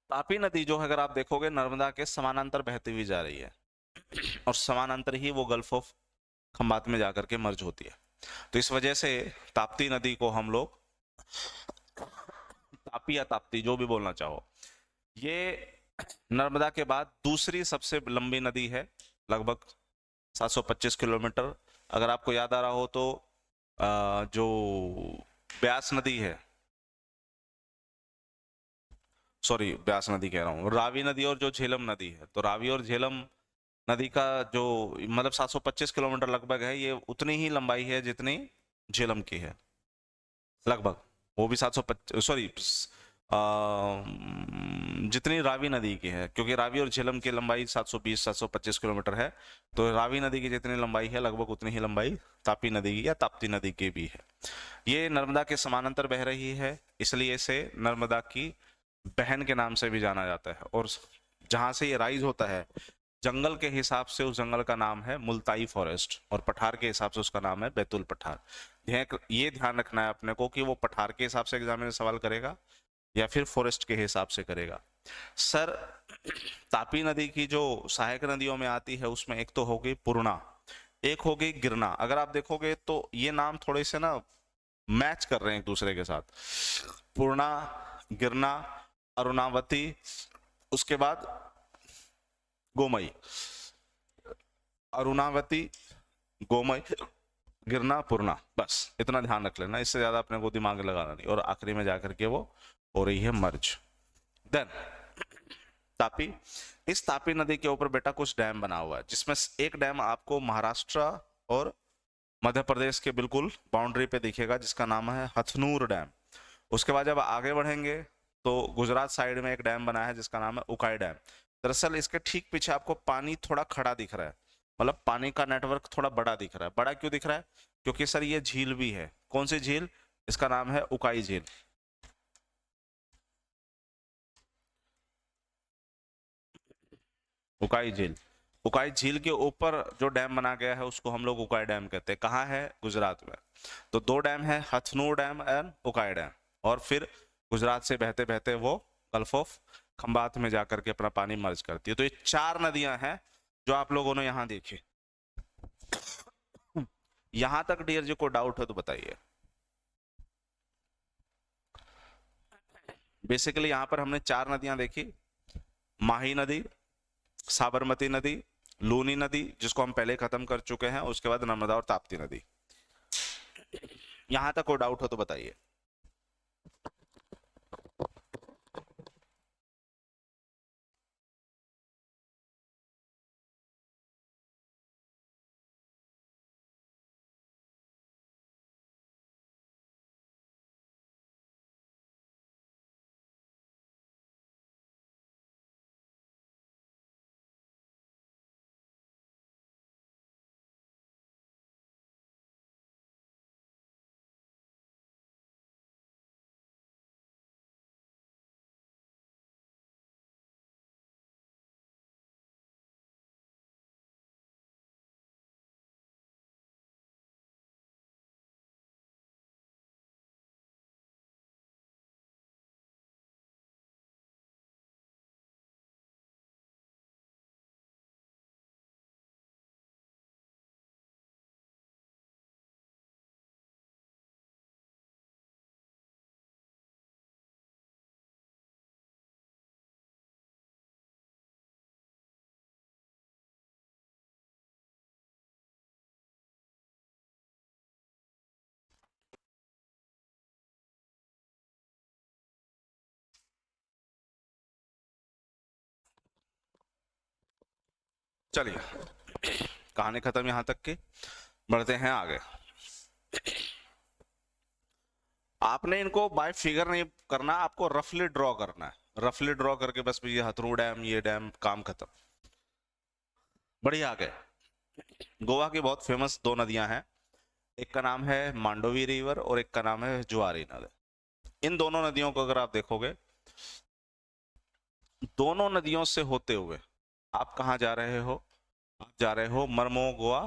Speaker 1: तापी नदी जो है अगर आप देखोगे नर्मदा के समानांतर बहती हुई जा रही है, और समानांतर ही वो गल्फ ऑफ खंबात में जाकर के मर्ज होती है। तो इस वजह से ताप्ती नदी को हम लोग, तापी या ताप्ती जो भी बोलना चाहो, ये नर्मदा के बाद दूसरी सबसे लंबी नदी है, लगभग 725 किलोमीटर। अगर आपको याद आ रहा हो तो जो ब्यास नदी है, सॉरी ब्यास नदी कह रहा हूँ, रावी नदी और जो झेलम नदी है, तो रावी और झेलम नदी का जो मतलब 725 किलोमीटर लगभग है, ये उतनी ही लंबाई है जितनी झेलम की है लगभग। वो भी 725, सॉरी जितनी रावी नदी की है, क्योंकि रावी और झेलम की लंबाई 720 725 किलोमीटर है, तो रावी नदी की जितनी लंबाई है लगभग उतनी ही लंबाई तापी नदी की या ताप्ती नदी की भी है। ये नर्मदा के समानांतर बह रही है, इसलिए इसे नर्मदा की बहन के नाम से भी जाना जाता है। और जहां से ये राइज होता है, जंगल के हिसाब से उस जंगल का नाम है मुल्ताई फॉरेस्ट, और पठार के हिसाब से उसका नाम है बैतुल पठार। ये ध्यान रखना है अपने को कि वो पठार के हिसाब से एग्जाम में सवाल करेगा या फिर फॉरेस्ट के हिसाब से करेगा। सर, तापी नदी की जो सहायक नदियों में आती है उसमें एक तो होगी पूर्णा, एक होगी गिरना। अगर आप देखोगे तो ये नाम थोड़े से ना मैच कर रहे हैं एक दूसरे के साथ। पूर्णा, गिरना, अरुणावती, उसके बाद गोमई, अरुणावती, गोमई, गिरना, पूर्णा, बस इतना ध्यान रख लेना, इससे ज्यादा अपने को दिमाग लगाना नहीं। और आखिरी में जाकर के वो हो रही है मर्ज। देन तापी, इस तापी नदी के ऊपर बेटा कुछ डैम बना हुआ है, जिसमें एक डैम आपको महाराष्ट्र और मध्य प्रदेश के बिल्कुल बाउंड्री पे दिखेगा, जिसका नाम है हथनूर डैम। उसके बाद जब आगे बढ़ेंगे तो गुजरात साइड में एक डैम बना है जिसका नाम है उकाई डैम। दरअसल इसके ठीक पीछे आपको पानी थोड़ा खड़ा दिख रहा है, मतलब पानी का नेटवर्क थोड़ा बड़ा दिख रहा है। बड़ा क्यों दिख रहा है? क्योंकि सर ये झील भी है। कौन सी झील? इसका नाम है उकाई झील। उकाई झील, उकाई झील के ऊपर जो डैम बना गया है उसको हम लोग उकाई डैम कहते हैं। कहाँ है? गुजरात में। तो दो डैम है, Hatnur dam and Ukai dam, और फिर गुजरात से बहते बहते वो गल्फ ऑफ खंबात में जाकर के अपना पानी मर्ज करती है। तो ये चार नदियां हैं जो आप लोगों ने यहाँ देखी। यहां तक डियर जी को डाउट है तो बताइए। बेसिकली यहाँ पर हमने चार नदियां देखी, माही नदी, साबरमती नदी, लूनी नदी जिसको हम पहले खत्म कर चुके हैं, उसके बाद नर्मदा और ताप्ती नदी। यहां तक कोई डाउट हो तो बताइए। चलिए, कहानी खत्म यहाँ तक की, बढ़ते हैं आगे। आपने इनको बाय फिगर नहीं करना, आपको रफली ड्रॉ करना है। रफली ड्रॉ करके बस ये हथरू डैम, ये डैम, काम खत्म। बढ़िया आगे। गोवा की बहुत फेमस दो नदियां हैं, एक का नाम है मांडोवी रिवर और एक का नाम है जुआरी नदी। इन दोनों नदियों को अगर आप देखोगे, दोनों नदियों से होते हुए आप कहाँ जा रहे हो? आप जा रहे हो मरमो गोवा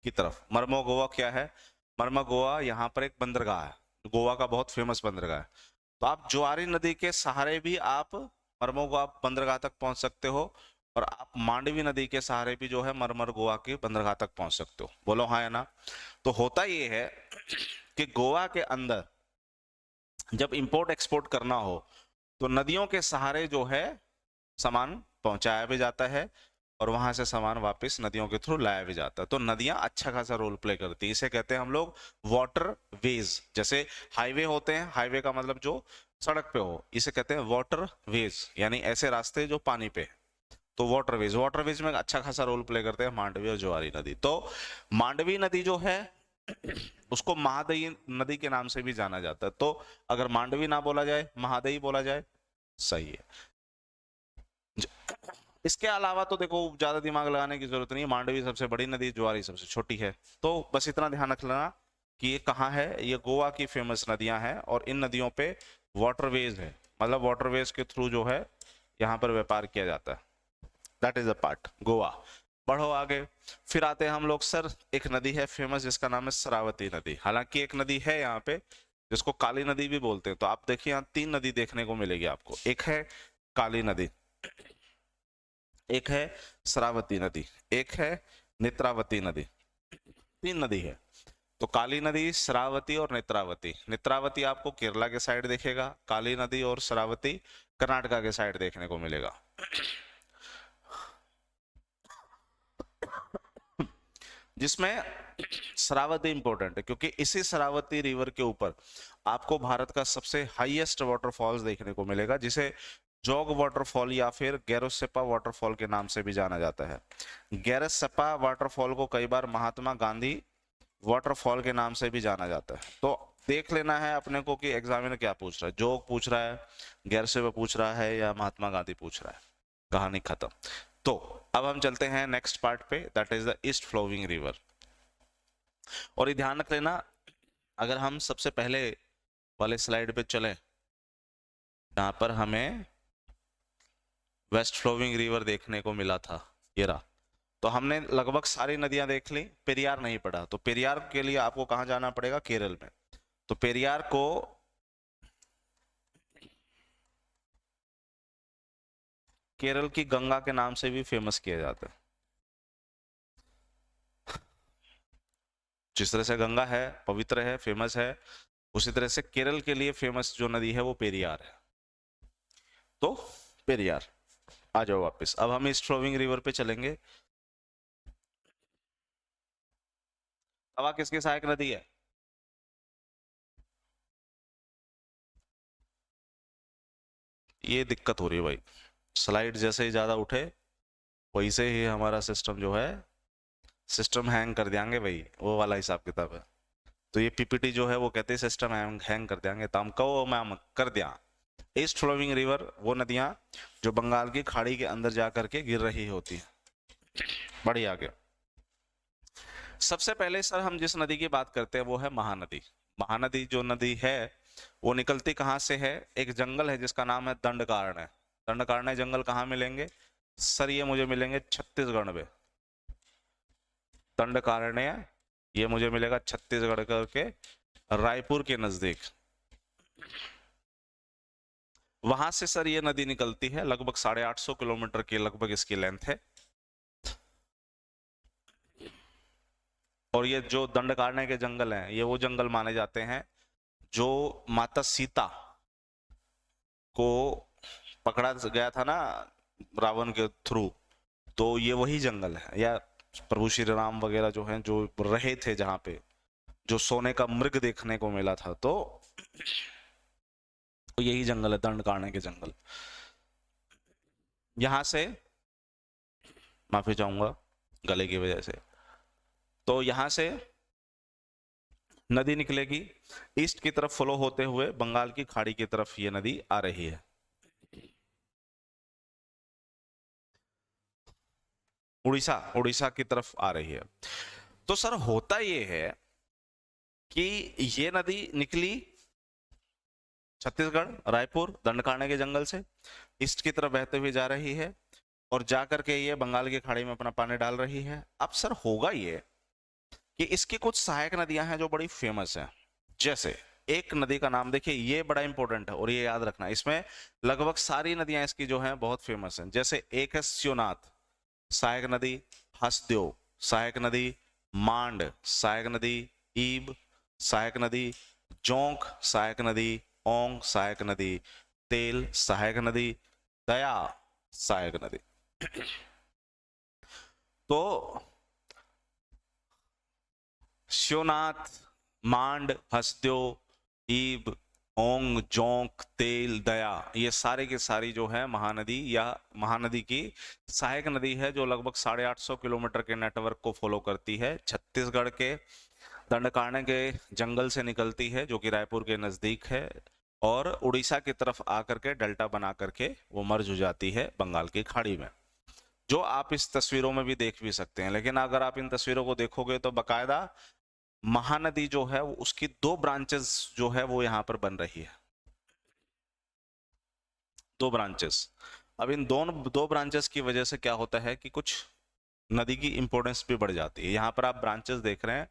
Speaker 1: की तरफ। मरमो गोवा क्या है? मरमो गोवा यहाँ पर एक बंदरगाह है, गोवा का बहुत फेमस बंदरगाह है। तो आप जुआरी नदी के सहारे भी आप मरमो गोवा बंदरगाह तक पहुंच सकते हो, और आप मांडवी नदी के सहारे भी जो है मरमर गोवा के बंदरगाह तक पहुंच सकते हो। बोलो हाँ या ना? तो होता ये है कि गोवा के अंदर जब इंपोर्ट एक्सपोर्ट करना हो तो नदियों के सहारे जो है सामान पहुंचाया भी जाता है, और वहां से सामान वापस नदियों के थ्रू लाया भी जाता है। तो नदियां अच्छा खासा रोल प्ले करती है। इसे कहते हैं हम लोग वाटर वेज। जैसे हाईवे होते हैं, हाईवे का मतलब जो सड़क पे हो, इसे कहते हैं वाटर वेज, यानी ऐसे रास्ते जो पानी पे है। तो वाटरवेज, वाटरवेज में अच्छा खासा रोल प्ले करते हैं मांडवी और ज्वारी नदी। तो मांडवी नदी जो है उसको महादयी नदी के नाम से भी जाना जाता है। तो अगर मांडवी ना बोला जाए, महादयी बोला जाए, सही है। इसके अलावा तो देखो ज्यादा दिमाग लगाने की जरूरत नहीं है। मांडवी सबसे बड़ी नदी, ज्वारी सबसे छोटी है। तो बस इतना ध्यान रख लेना कि ये कहाँ है। ये गोवा की फेमस नदियां हैं और इन नदियों पे वाटरवेज है, मतलब वाटरवेज के थ्रू जो है यहाँ पर व्यापार किया जाता है। That is a part Goa. बढ़ो आगे। फिर आते हैं हम लोग सर, एक नदी है फेमस जिसका नाम है शरावती नदी। हालांकि एक नदी है यहाँ पे जिसको काली नदी भी बोलते हैं। तो आप देखिए यहाँ 3 नदी देखने को मिलेगी आपको। एक है काली नदी, एक है शरावती नदी, एक है नेत्रावती नदी। 3 नदी है। तो काली नदी, शरावती और नेत्रावती। नेत्रावती आपको केरला के साइड देखेगा, काली नदी और शरावती कर्नाटका के साइड देखने को मिलेगा। जिसमें शरावती इंपॉर्टेंट है क्योंकि इसी शरावती रिवर के ऊपर आपको भारत का सबसे हाईएस्ट वाटरफॉल्स देखने को मिलेगा, जिसे जोग वाटरफॉल या फिर गैरोसेप्पा वाटरफॉल के नाम से भी जाना जाता है। गैरोसेप्पा वाटरफॉल को कई बार महात्मा गांधी वाटरफॉल के नाम से भी जाना जाता है। तो देख लेना है अपने को कि एग्जामिनर क्या पूछ रहा है, जोग पूछ रहा है, गैरसेप्पा पूछ रहा है या महात्मा गांधी पूछ रहा है। कहानी खत्म। तो अब हम चलते हैं नेक्स्ट पार्ट पे, that is the east flowing river. और ये ध्यान रख लेना, अगर हम सबसे पहले वाले स्लाइड पे चलें जहां पर हमें वेस्ट फ्लोइंग रिवर देखने को मिला था, ये रहा, तो हमने लगभग सारी नदियां देख ली, पेरियार नहीं पड़ा। तो पेरियार के लिए आपको कहां जाना पड़ेगा, केरल में। तो पेरियार को केरल की गंगा के नाम से भी फेमस किया जाता है। जिस तरह से गंगा है, पवित्र है, फेमस है, उसी तरह से केरल के लिए फेमस जो नदी है वो पेरियार है। तो पेरियार, आ जाओ वापस। अब हम ईस्ट फ्लोइंग रिवर पे चलेंगे। तवा किसकी सहायक नदी है? ये दिक्कत हो रही है भाई, स्लाइड जैसे ही ज्यादा उठे वैसे ही हमारा सिस्टम जो है, सिस्टम हैंग कर देंगे भाई, वो वाला हिसाब किताब है। तो ये पीपीटी जो है वो कहते हैं सिस्टम हैंग कर देंगे, तो हम कहो मैं कर दिया। ईस्ट फ्लोइंग रिवर वो नदियां जो बंगाल की खाड़ी के अंदर जा करके गिर रही होती है। बढ़िया आगे। सबसे पहले सर हम जिस नदी की बात करते हैं वो है महानदी। महानदी जो नदी है वो निकलती कहाँ से है? एक जंगल है जिसका नाम है दंडकारण्य। दंडकारण्य जंगल कहाँ मिलेंगे सर? ये मुझे मिलेंगे छत्तीसगढ़ में। दंडकारण्य ये मुझे मिलेगा छत्तीसगढ़ के रायपुर के नजदीक। वहां से सर ये नदी निकलती है, लगभग 850 किलोमीटर की लगभग इसकी लेंथ है। और ये जो दंडकारण्य के जंगल हैं, ये वो जंगल माने जाते हैं जो माता सीता को पकड़ा गया था ना रावण के थ्रू। तो ये वही जंगल है, या प्रभु श्री राम वगैरह जो हैं जो रहे थे जहां पे, जो सोने का मृग देखने को मिला था, तो यही जंगल है दंडकारण्य के जंगल। यहां से, माफी चाहूंगा गले की वजह से, तो यहां से नदी निकलेगी ईस्ट की तरफ फ्लो होते हुए बंगाल की खाड़ी की तरफ, ये नदी आ रही है। उड़ीसा, उड़ीसा की तरफ आ रही है। तो सर होता ये है कि ये नदी निकली छत्तीसगढ़ रायपुर दंडकारण्य के जंगल से, ईस्ट की तरफ बहते हुए जा रही है और जाकर के ये बंगाल की खाड़ी में अपना पानी डाल रही है। अब सर होगा ये कि इसकी कुछ सहायक नदियां हैं जो बड़ी फेमस हैं। जैसे एक नदी का नाम देखिए, ये बड़ा इंपॉर्टेंट है और ये याद रखना, इसमें लगभग सारी नदियां इसकी जो हैं बहुत फेमस हैं। जैसे एक है शिवनाथ सहायक नदी, हसदेव सहायक नदी, मांड सहायक नदी, ईब सहायक नदी, जोंक सहायक नदी, ओंग सहायक नदी, तेल सहायक नदी, दया सहायक नदी। तो शिवनाथ, मांड, हसद्यो, ईब, ओंग, जोंक, तेल, दया, ये सारे की सारी जो है महानदी या महानदी की सहायक नदी है, जो लगभग 850 किलोमीटर के नेटवर्क को फॉलो करती है। छत्तीसगढ़ के दंडकारण्य के जंगल से निकलती है, जो कि रायपुर के नजदीक है, और उड़ीसा की तरफ आकर के डेल्टा बना करके वो मर्ज हो जाती है बंगाल की खाड़ी में, जो आप इस तस्वीरों में भी देख भी सकते हैं। लेकिन अगर आप इन तस्वीरों को देखोगे तो बकायदा महानदी जो है वो उसकी दो ब्रांचेस जो है वो यहाँ पर बन रही है, दो ब्रांचेस। अब इन दोनों दो ब्रांचेस की वजह से क्या होता है कि कुछ नदी की इंपॉर्टेंस भी बढ़ जाती है। यहाँ पर आप ब्रांचेस देख रहे हैं,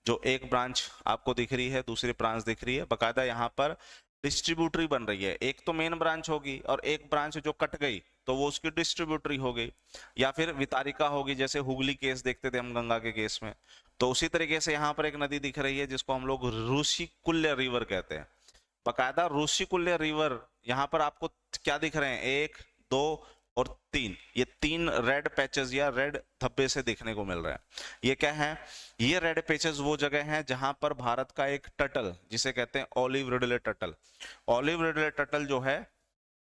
Speaker 1: जो एक ब्रांच आपको दिख रही है, दूसरी ब्रांच दिख रही है, बकायदा यहाँ पर डिस्ट्रीब्यूटरी बन रही है। एक तो मेन ब्रांच होगी और एक ब्रांच जो कट गई तो वो उसकी डिस्ट्रीब्यूटरी हो गई, या फिर वितारिका होगी, जैसे हुगली केस देखते थे हम गंगा के केस में। तो उसी तरीके से यहाँ पर एक नदी दिख रही है जिसको हम लोग ऋषिकुल्य रिवर कहते हैं। बकायदा ऋषिकुल्य रिवर यहाँ पर आपको क्या दिख रहे हैं, एक, दो और तीन, ये तीन रेड पैचेस या रेड धब्बे से देखने को मिल रहे हैं। ये क्या है, ये रेड पैचेस वो जगह हैं जहां पर भारत का एक टर्टल, जिसे कहते हैं olive Ridley turtle, olive Ridley turtle जो है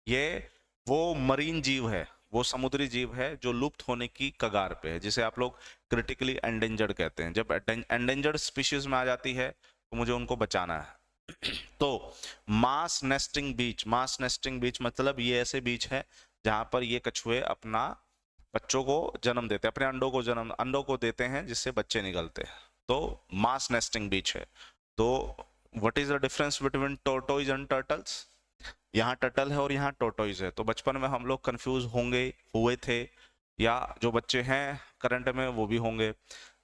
Speaker 1: ये वो मरीन जीव है, वो समुद्री जीव है जो लुप्त होने की कगार पे है, जिसे आप लोग क्रिटिकली एंडेंजर्ड कहते हैं। जब एंडेंजर्ड स्पीशीज में आ जाती है तो मुझे उनको बचाना है। तो मास नेस्टिंग बीच, मास नेस्टिंग बीच मतलब ये ऐसे बीच है जहां पर ये कछुए अपना बच्चों को जन्म देते हैं, अपने अंडों को देते हैं, जिससे बच्चे निकलते हैं। तो मास नेस्टिंग बीच है। तो what is the difference between tortoise and turtles? यहाँ टर्टल है और यहाँ टोर्टोइज है। तो बचपन में हम लोग कंफ्यूज हुए थे, या जो बच्चे हैं करंट में वो भी होंगे।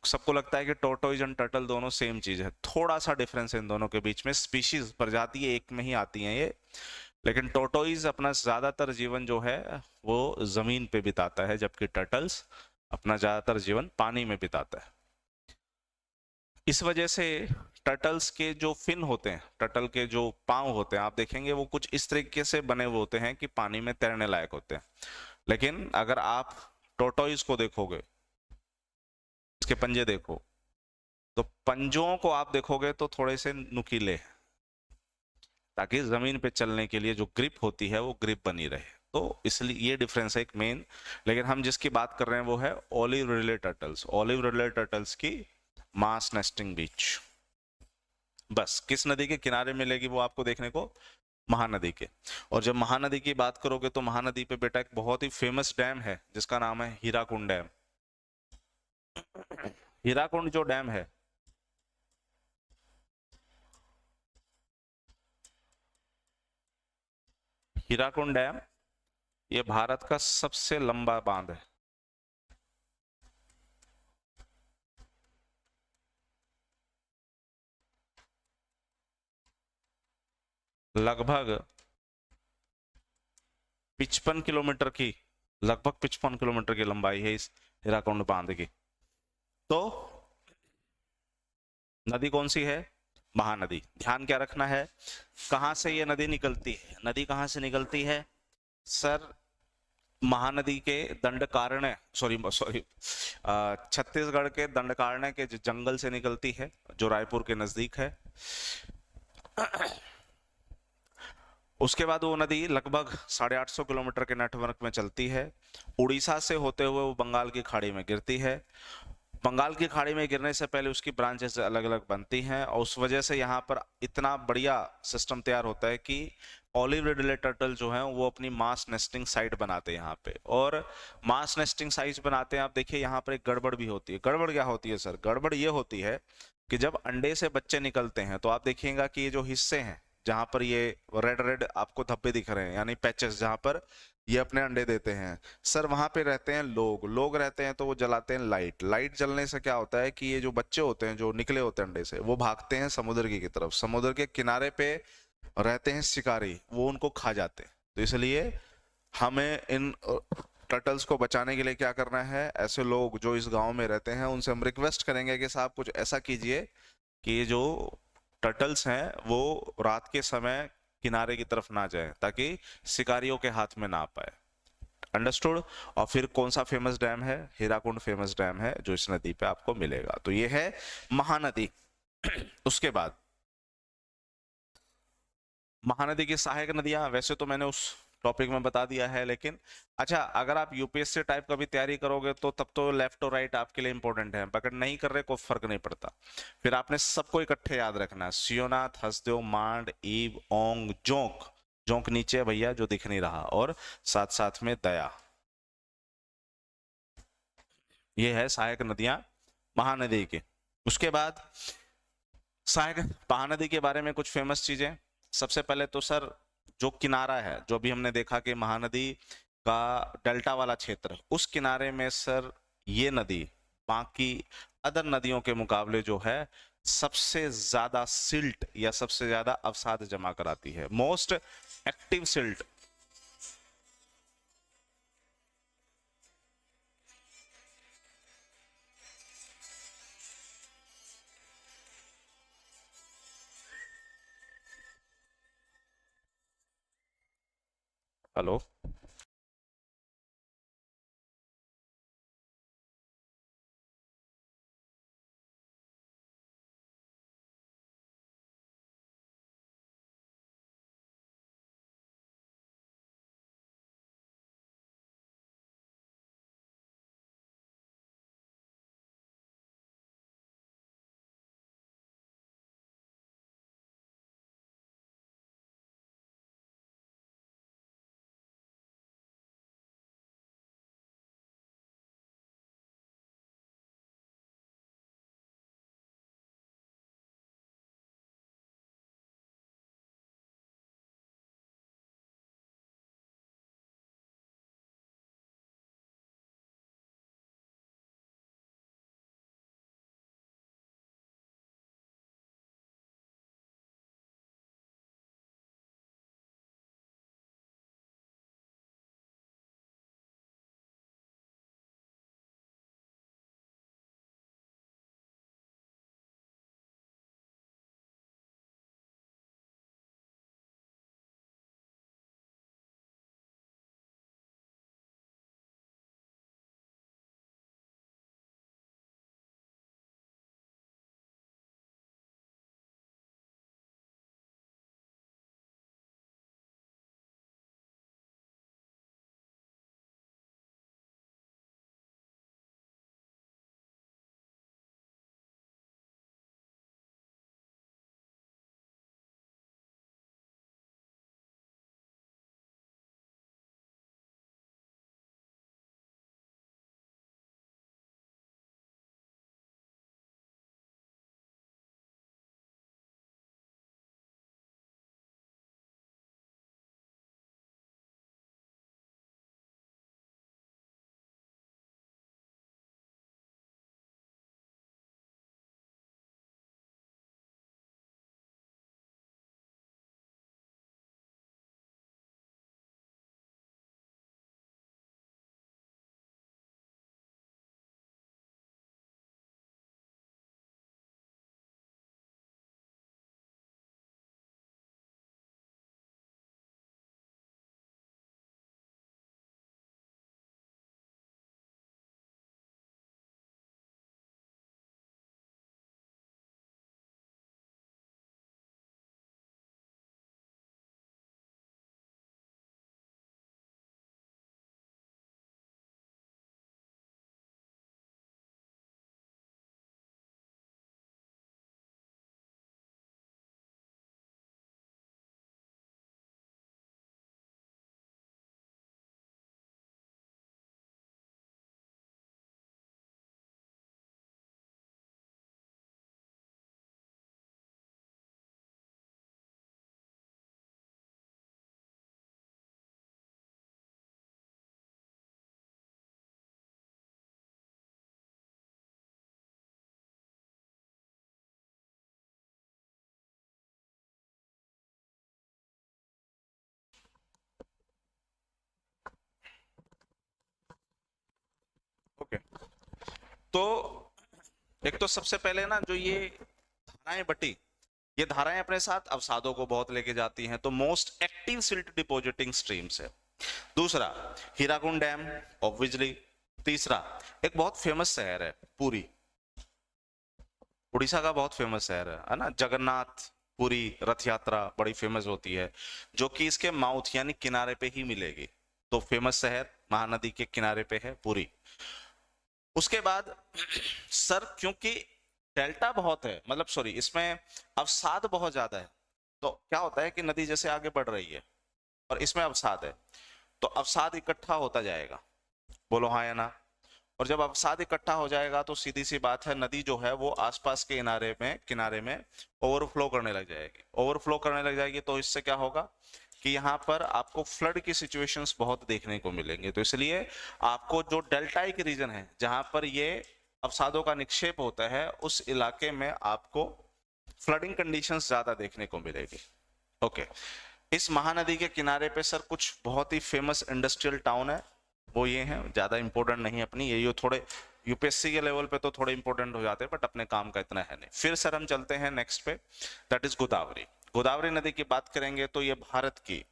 Speaker 1: सबको लगता है कि टोर्टोइज एंड टर्टल दोनों सेम चीज है। थोड़ा सा डिफरेंस है इन दोनों के बीच में, स्पीशीज प्रजाति एक में ही आती हैं ये, लेकिन टोर्टोइज अपना ज्यादातर जीवन जो है वो जमीन पे बिताता है, जबकि टर्टल्स अपना ज्यादातर जीवन पानी में बिताता है। इस वजह से टर्टल्स के जो फिन होते हैं, टर्टल के जो पांव होते हैं, आप देखेंगे वो कुछ इस तरीके से बने हुए होते हैं कि पानी में तैरने लायक होते हैं। लेकिन अगर आप टोर्टोइज को देखोगे, इसके पंजे देखो, तो पंजों को आप देखोगे तो थोड़े से नुकीले हैं, ताकि जमीन पे चलने के लिए जो ग्रिप होती है वो ग्रिप बनी रहे। तो इसलिए ये डिफरेंस है एक मेन। लेकिन हम जिसकी बात कर रहे हैं वो है olive Ridley turtles, olive Ridley turtles की मास नेस्टिंग बीच। बस किस नदी के किनारे मिलेगी वो आपको देखने को, महानदी के। और जब महानदी की बात करोगे तो महानदी पे बेटा एक बहुत ही फेमस डैम है जिसका नाम है हीराकुंड डैम। हीराकुंड जो डैम है, हीराकुंड डैम ये भारत का सबसे लंबा बांध है। लगभग 55 किलोमीटर की, लगभग 55 किलोमीटर की लंबाई है इस हीराकुंड बांध की। तो नदी कौन सी है, महानदी। ध्यान क्या रखना है, कहां से ये नदी निकलती है, नदी कहां से निकलती है सर, महानदी के दंडकारण्य, सॉरी छत्तीसगढ़ के दंडकारण्य के जंगल से निकलती है, जो रायपुर के नजदीक है। उसके बाद वो नदी लगभग 850 किलोमीटर के नेटवर्क में चलती है, उड़ीसा से होते हुए वो बंगाल की खाड़ी में गिरती है। बंगाल की खाड़ी में गिरने से पहले उसकी ब्रांचेस अलग अलग बनती हैं, और उस वजह से यहाँ पर इतना बढ़िया सिस्टम तैयार होता है कि ऑलिव रिडले टर्टल जो है वो अपनी मास नेस्टिंग साइट बनाते हैं यहाँ पे, और मास नेस्टिंग साइट बनाते हैं। आप देखिए यहाँ पर एक गड़बड़ भी होती है। गड़बड़ क्या होती है सर, गड़बड़ ये होती है कि जब अंडे से बच्चे निकलते हैं तो आप देखिएगा कि ये जो हिस्से हैं जहां पर ये रेड रेड आपको धब्बे दिख रहे हैं, यानी पैचेस, जहां पर ये अपने अंडे देते हैं, सर वहां पे रहते हैं लोग रहते हैं, तो वो जलाते हैं लाइट। लाइट जलने से क्या होता है कि ये जो बच्चे होते हैं जो निकले होते हैं अंडे से, वो भागते हैं समुद्र की तरफ। समुद्र के किनारे पे रहते हैं शिकारी, वो उनको खा जाते हैं। तो इसलिए हमें इन टर्टल्स को बचाने के लिए क्या करना है, ऐसे लोग जो इस गांव में रहते हैं उनसे हम रिक्वेस्ट करेंगे कि साहब कुछ ऐसा कीजिए कि ये जो टर्टल्स हैं वो रात के समय किनारे की तरफ ना जाएं, ताकि शिकारियों के हाथ में ना पाए। अंडरस्टूड। और फिर कौन सा फेमस डैम है? हीराकुंड फेमस डैम है जो इस नदी पे आपको मिलेगा। तो ये है महानदी। उसके बाद महानदी की सहायक नदियां, वैसे तो मैंने उस टॉपिक में बता दिया है, लेकिन अच्छा, अगर आप यूपीएससी टाइप का भी तैयारी करोगे तो तब तो लेफ्ट और राइट आपके लिए इंपॉर्टेंट है, पकड़ नहीं कर रहे कोई फर्क नहीं पड़ता। फिर आपने सबको इकट्ठे याद रखना है, सियोनाथ, हसदेव, मांड, ईब, ओंग, जोंक। जोंक नीचे है भैया जो दिख नहीं रहा, और साथ साथ में दया। ये है सहायक नदियां महानदी की। उसके बाद सहायक महानदी के बारे में कुछ फेमस चीजें। सबसे पहले तो सर, जो किनारा है, जो अभी हमने देखा कि महानदी का डेल्टा वाला क्षेत्र, उस किनारे में सर ये नदी बाकी अदर नदियों के मुकाबले जो है सबसे ज्यादा सिल्ट या सबसे ज्यादा अवसाद जमा कराती है, most active silt. Hello. Okay, तो एक तो सबसे पहले ना, जो ये धाराएं बटी, ये धाराएं अपने साथ अवसादों को बहुत लेके जाती हैं, तो most active silt depositing streams है। दूसरा हीराकुंड डैम ऑब्वियसली। तीसरा एक बहुत फेमस शहर है पुरी, उड़ीसा का बहुत फेमस शहर है ना, जगन्नाथ पुरी रथ यात्रा बड़ी फेमस होती है, जो कि इसके माउथ यानी किनारे पे ही मिलेगी। तो फेमस शहर महानदी के किनारे पे है पुरी। उसके बाद सर क्योंकि डेल्टा बहुत है, मतलब सॉरी इसमें अवसाद बहुत ज्यादा है, तो क्या होता है कि नदी जैसे आगे बढ़ रही है और इसमें अवसाद है, तो अवसाद इकट्ठा होता जाएगा, बोलो हाँ या ना। और जब अवसाद इकट्ठा हो जाएगा तो सीधी सी बात है, नदी जो है वो आसपास के किनारे में ओवरफ्लो करने लग जाएगी। ओवरफ्लो करने लग जाएगी तो इससे क्या होगा कि यहाँ पर आपको फ्लड की सिचुएशंस बहुत देखने को मिलेंगे। तो इसलिए आपको जो डेल्टाइक रीजन है जहां पर ये अवसादों का निक्षेप होता है, उस इलाके में आपको फ्लडिंग कंडीशंस ज्यादा देखने को मिलेगी। ओके, इस महानदी के किनारे पे सर कुछ बहुत ही फेमस इंडस्ट्रियल टाउन है, वो ये हैं, ज्यादा इंपॉर्टेंट नहीं अपनी ये थोड़े यूपीएससी के लेवल पे तो थोड़े इंपॉर्टेंट हो जाते हैं, बट अपने काम का इतना है नहीं। फिर सर हम चलते हैं नेक्स्ट पे, दैट इज गोदावरी। गोदावरी नदी की बात करेंगे तो ये भारत की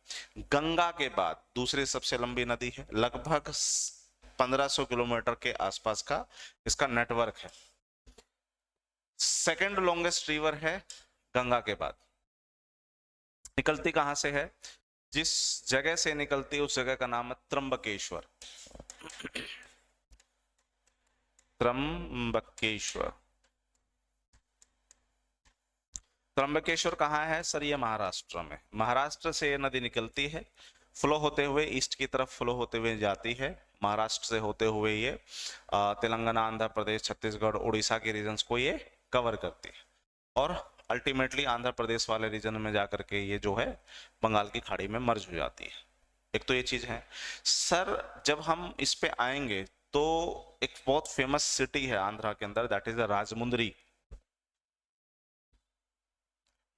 Speaker 1: गंगा के बाद दूसरी सबसे लंबी नदी है, लगभग 1500 किलोमीटर के आसपास का इसका नेटवर्क है। सेकेंड लॉन्गेस्ट रिवर है गंगा के बाद। निकलती कहां से है, जिस जगह से निकलती है उस जगह का नाम है त्र्यंबकेश्वर। त्र्यंबकेश्वर, त्र्यंबकेश्वर कहाँ है सर, ये महाराष्ट्र में। महाराष्ट्र से ये नदी निकलती है, फ्लो होते हुए ईस्ट की तरफ फ्लो होते हुए जाती है, महाराष्ट्र से होते हुए ये तेलंगाना, आंध्र प्रदेश, छत्तीसगढ़, उड़ीसा के रीजन्स को ये कवर करती है, और अल्टीमेटली आंध्र प्रदेश वाले रीजन में जाकर के ये जो है बंगाल की खाड़ी में मर्ज हो जाती है। एक तो ये चीज है सर। जब हम इस पे आएंगे तो एक बहुत फेमस सिटी है आंध्रा के अंदर, दैट इज राजमुंदरी,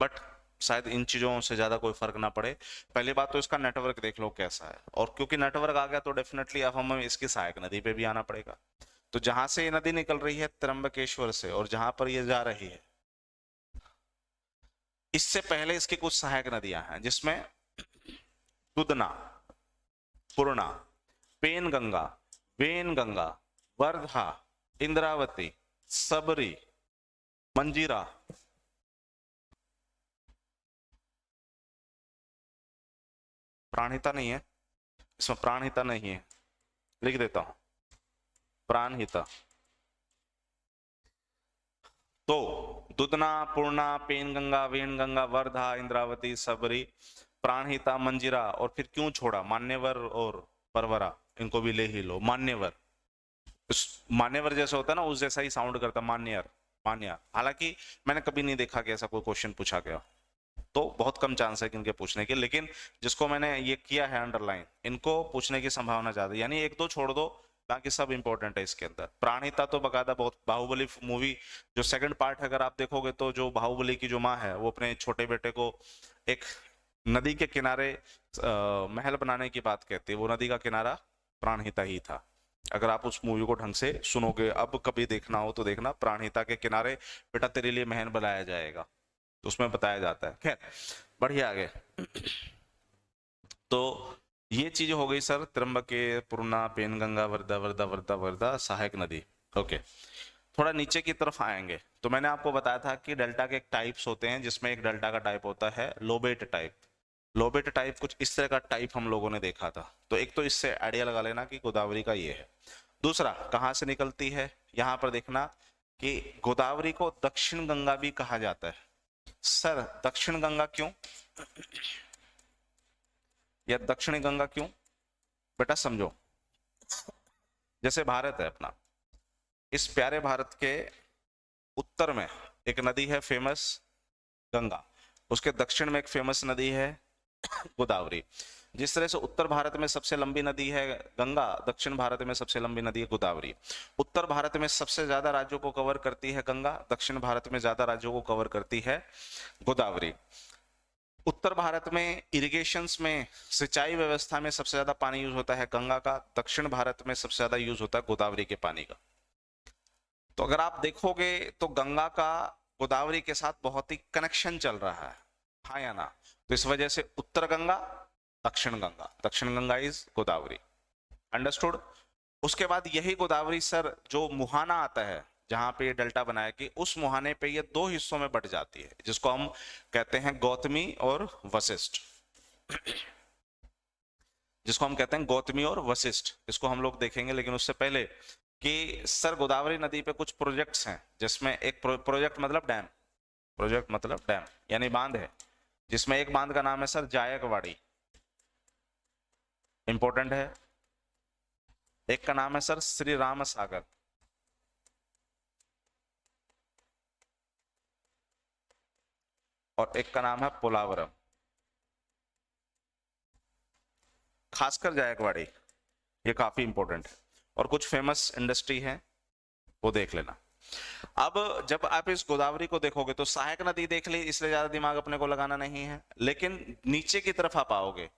Speaker 1: बट शायद इन चीजों से ज्यादा कोई फर्क ना पड़े। पहली बात तो इसका नेटवर्क देख लो कैसा है, और क्योंकि नेटवर्क आ गया तो डेफिनेटली अब हमें इसकी सहायक नदी पे भी आना पड़ेगा। तो जहां से ये नदी निकल रही है त्र्यंबकेश्वर से, और जहां पर ये जा रही है, इससे पहले इसकी कुछ सहायक नदियां हैं, जिसमें दुधना, पूर्णा, पेनगंगा, वेनगंगा, वर्धा, इंद्रावती, सबरी, मंजीरा, प्राणहिता नहीं है इसमें, प्राणहिता नहीं है, लिख देता हूं प्राणहिता। तो दुधना, पूर्णा, पेनगंगा, वेनगंगा, वर्धा, इंद्रावती, सबरी, प्राणहिता, मंजीरा, और फिर क्यों छोड़ा मान्यवर और परवरा, इनको भी ले ही लो। मान्यवर, मान्यवर जैसा होता है ना, उस जैसा ही साउंड करता, मान्यर, मान्या। हालांकि मैंने कभी नहीं देखा कि ऐसा कोई क्वेश्चन पूछा गया, तो बहुत कम चांस है कि इनके पूछने के, लेकिन जिसको मैंने ये किया है अंडरलाइन, इनको पूछने की संभावना ज्यादा, यानी एक दो छोड़ दो, बाकी सब इंपॉर्टेंट है इसके अंदर। प्राणहिता तो बकायदा बहुत, बाहुबली मूवी जो सेकंड पार्ट अगर आप देखोगे तो जो बाहुबली की जो माँ है वो अपने छोटे बेटे को एक नदी के किनारे महल बनाने की बात कहती है, वो नदी का किनारा प्राणहिता ही था। अगर आप उस मूवी को ढंग से सुनोगे, अब कभी देखना हो तो देखना, प्राणहिता के किनारे बेटा तेरे लिए महल बनाया जाएगा, तो उसमें बताया जाता है। खैर बढ़िया आगे। तो ये चीज हो गई सर, त्र्यंबके, पूर्णा, पेनगंगा, वर्धा, वर्धा, वर्धा, वर्धा, सहायक नदी। ओके, थोड़ा नीचे की तरफ आएंगे तो मैंने आपको बताया था कि डेल्टा के एक टाइप्स होते हैं, जिसमें एक डेल्टा का टाइप होता है लोबेट टाइप। लोबेट टाइप कुछ इस तरह का टाइप हम लोगों ने देखा था। तो एक तो इससे आइडिया लगा लेना कि गोदावरी का ये है। दूसरा, कहां से निकलती है, यहां पर देखना कि गोदावरी को दक्षिण गंगा भी कहा जाता है। सर दक्षिण गंगा क्यों, या दक्षिणी गंगा क्यों, बेटा समझो। जैसे भारत है अपना, इस प्यारे भारत के उत्तर में एक नदी है फेमस गंगा, उसके दक्षिण में एक फेमस नदी है गोदावरी। जिस तरह से उत्तर भारत में सबसे लंबी नदी है गंगा, दक्षिण भारत में सबसे लंबी नदी है गोदावरी। उत्तर भारत में सबसे ज्यादा राज्यों को कवर करती है गंगा, दक्षिण भारत में ज्यादा राज्यों को कवर करती है गोदावरी। उत्तर भारत में इरिगेशंस में, सिंचाई व्यवस्था में सबसे ज्यादा पानी यूज होता है गंगा का, दक्षिण भारत में सबसे ज्यादा यूज होता है गोदावरी के पानी का। तो अगर आप देखोगे तो गंगा का गोदावरी के साथ बहुत ही कनेक्शन चल रहा है, हाँ या ना। तो इस वजह से उत्तर गंगा दक्षिण गंगा इज गोदावरी। अंडरस्टूड। उसके बाद यही गोदावरी सर जो मुहाना आता है जहां पे ये डेल्टा बनाया कि उस मुहाने पे ये दो हिस्सों में बट जाती है जिसको हम कहते हैं गौतमी और वशिष्ठ, जिसको हम कहते हैं गौतमी और वशिष्ठ। इसको हम लोग देखेंगे, लेकिन उससे पहले कि सर गोदावरी नदी पे कुछ प्रोजेक्ट्स हैं जिसमें एक प्रोजेक्ट मतलब डैम, प्रोजेक्ट मतलब डैम यानी बांध है, जिसमें एक बांध का नाम है सर जायकवाड़ी, इंपॉर्टेंट है। एक का नाम है सर श्री राम सागर, और एक का नाम है पोलावरम। खासकर जायकवाड़ी ये काफी इंपॉर्टेंट है, और कुछ फेमस इंडस्ट्री है वो देख लेना। अब जब आप इस गोदावरी को देखोगे तो सहायक नदी देख ली, इसलिए ज्यादा दिमाग अपने को लगाना नहीं है, लेकिन नीचे की तरफ आप आओगे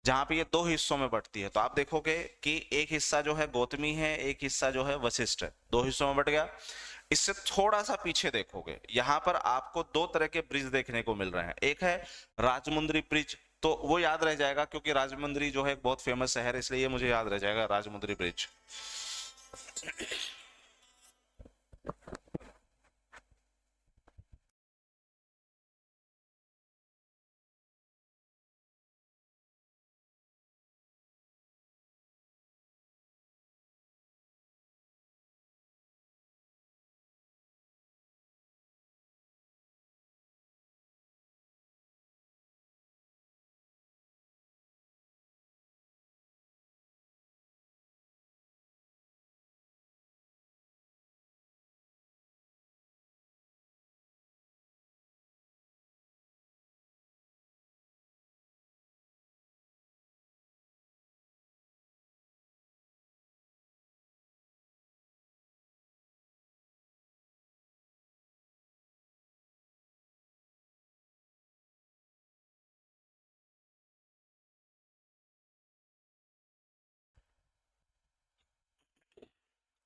Speaker 1: जहां पे ये दो हिस्सों में बटती है तो आप देखोगे कि एक हिस्सा जो है गौतमी है, एक हिस्सा जो है वशिष्ठ है, दो हिस्सों में बट गया। इससे थोड़ा सा पीछे देखोगे यहाँ पर आपको दो तरह के ब्रिज देखने को मिल रहे हैं। एक है राजमुंद्री ब्रिज, तो वो याद रह जाएगा क्योंकि राजमुंद्री जो है एक बहुत फेमस शहर है, इसलिए ये मुझे याद रह जाएगा राजमुंद्री ब्रिज।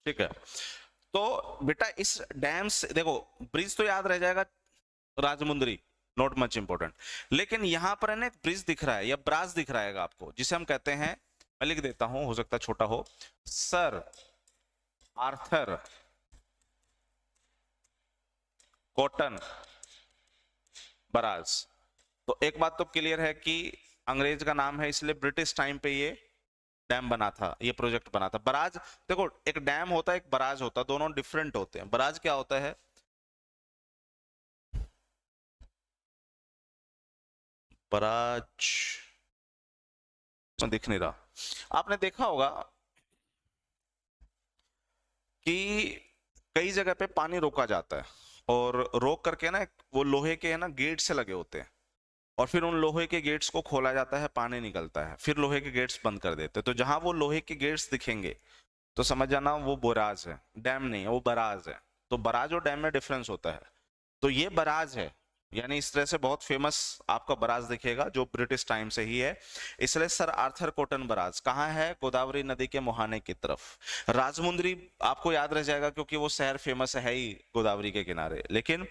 Speaker 1: ठीक है, तो बेटा इस डैम से देखो ब्रिज तो याद रह जाएगा राजमुंद्री, नॉट मच इंपॉर्टेंट, लेकिन यहां पर है ना एक ब्रिज दिख रहा है या ब्राज दिख रहा है आपको, जिसे हम कहते हैं, मैं लिख देता हूं, हो सकता है छोटा हो, सर आर्थर कॉटन बराज। तो एक बात तो क्लियर है कि अंग्रेज का नाम है इसलिए ब्रिटिश टाइम पे ये डैम बना था, ये प्रोजेक्ट बना था। बराज देखो एक डैम होता है एक बराज होता है, दोनों डिफरेंट होते हैं। बराज क्या होता है, बराज दिख नहीं रहा, आपने देखा होगा कि कई जगह पे पानी रोका जाता है और रोक करके ना वो लोहे के है ना गेट से लगे होते हैं, और फिर उन लोहे के गेट्स को खोला जाता है, पानी निकलता है, फिर लोहे के गेट्स बंद कर देते हैं। तो जहां वो लोहे के गेट्स दिखेंगे तो समझ जाना वो बोराज है, डैम नहीं है, वो बराज है। तो बराज और डैम में डिफरेंस होता है। तो ये बराज है, यानी इस तरह से बहुत फेमस आपका बराज दिखेगा जो ब्रिटिश टाइम से ही है। इसलिए सर आर्थर कॉटन बराज कहाँ है, गोदावरी नदी के मुहाने की तरफ। राजमुंद्री आपको याद रह जाएगा क्योंकि वो शहर फेमस है ही गोदावरी के किनारे, लेकिन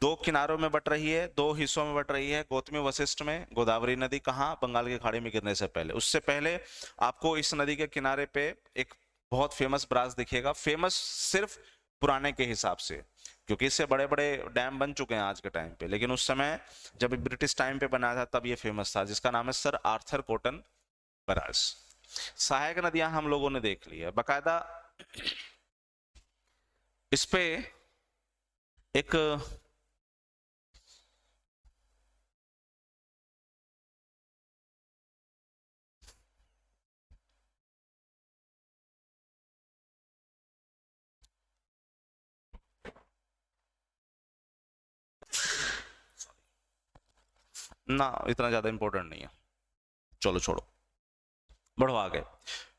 Speaker 1: दो किनारों में बट रही है, दो हिस्सों में बट रही है, गौतमी वशिष्ठ में। गोदावरी नदी कहाँ, बंगाल की खाड़ी में गिरने से पहले। उससे पहले आपको इस नदी के किनारे पे एक बहुत फेमस बराज दिखेगा, फेमस सिर्फ पुराने के हिसाब से, क्योंकि इससे बड़े बड़े डैम बन चुके हैं आज के टाइम पे, लेकिन उस समय जब ब्रिटिश टाइम पे बना था तब ये फेमस था, जिसका नाम है सर आर्थर कॉटन बराज। सहायक नदियां हम लोगों ने देख ली है बकायदा। इस पे एक ना इतना ज्यादा इंपॉर्टेंट नहीं है, चलो छोड़ो, बढ़ो आगे।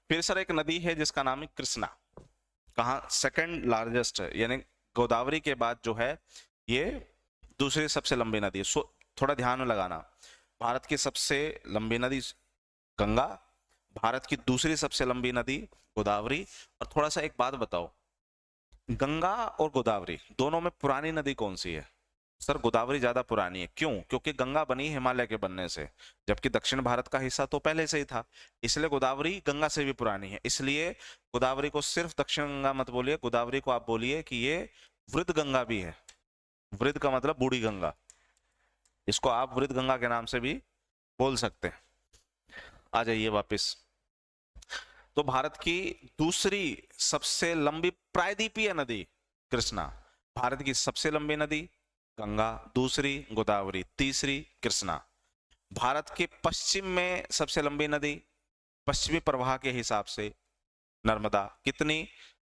Speaker 1: फिर सर एक नदी है जिसका नाम है कृष्णा, कहाँ, सेकंड लार्जेस्ट है, यानी गोदावरी के बाद जो है ये दूसरी सबसे लंबी नदी है। थोड़ा ध्यान में लगाना, भारत की सबसे लंबी नदी गंगा, भारत की दूसरी सबसे लंबी नदी गोदावरी। और थोड़ा सा एक बात बताओ, गंगा और गोदावरी दोनों में पुरानी नदी कौन सी है, सर गोदावरी ज्यादा पुरानी है, क्यों? क्योंकि गंगा बनी हिमालय के बनने से, जबकि दक्षिण भारत का हिस्सा तो पहले से ही था, इसलिए गोदावरी गंगा से भी पुरानी है। इसलिए गोदावरी को सिर्फ दक्षिण गंगा मत बोलिए, गोदावरी को आप बोलिए कि ये वृद्ध गंगा भी है। वृद्ध का मतलब बूढ़ी गंगा, इसको आप वृद्ध गंगा के नाम से भी बोल सकते हैं। आ जाइए वापस। तो भारत की दूसरी सबसे लंबी प्रायद्वीपीय नदी कृष्णा। भारत की सबसे लंबी नदी गंगा, दूसरी गोदावरी, तीसरी कृष्णा। भारत के पश्चिम में सबसे लंबी नदी पश्चिमी प्रवाह के हिसाब से नर्मदा, कितनी?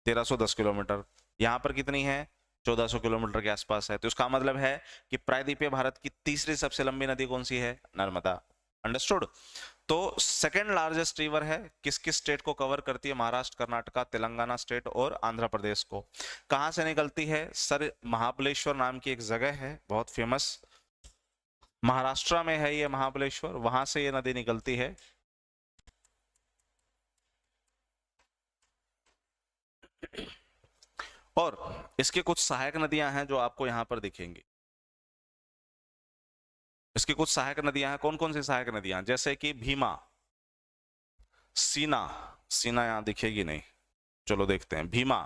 Speaker 1: 1310 किलोमीटर। यहां पर कितनी है? 1400 किलोमीटर के आसपास है। तो इसका मतलब है कि प्रायद्वीपीय भारत की तीसरी सबसे लंबी नदी कौन सी है? नर्मदा। अंडरस्टूड? तो सेकंड लार्जेस्ट रिवर है, किस किस स्टेट को कवर करती है? महाराष्ट्र, कर्नाटका, तेलंगाना स्टेट और आंध्र प्रदेश को। कहां से निकलती है? सर महाबलेश्वर नाम की एक जगह है बहुत फेमस, महाराष्ट्र में है ये महाबलेश्वर, वहां से ये नदी निकलती है। और इसके कुछ सहायक नदियां हैं जो आपको यहां पर दिखेंगी। इसकी कुछ सहायक नदियां हैं। कौन कौन सी सहायक नदियां? जैसे कि भीमा, सीना, सीना यहां दिखेगी नहीं, चलो देखते हैं। भीमा,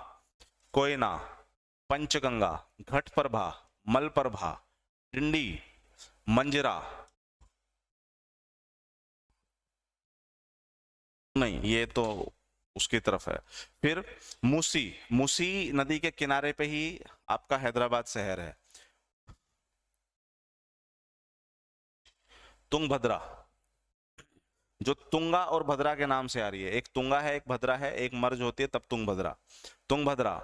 Speaker 1: कोयना, पंचगंगा, घटप्रभा, मलप्रभा, डिंडी, मंजरा, नहीं ये तो उसकी तरफ है। फिर मूसी, मूसी नदी के किनारे पे ही आपका हैदराबाद शहर है। तुंगभद्रा, जो तुंगा और भद्रा के नाम से आ रही है, एक तुंगा है एक भद्रा है, एक मर्ज होती है तब तुंगभद्रा। तुंगभद्रा,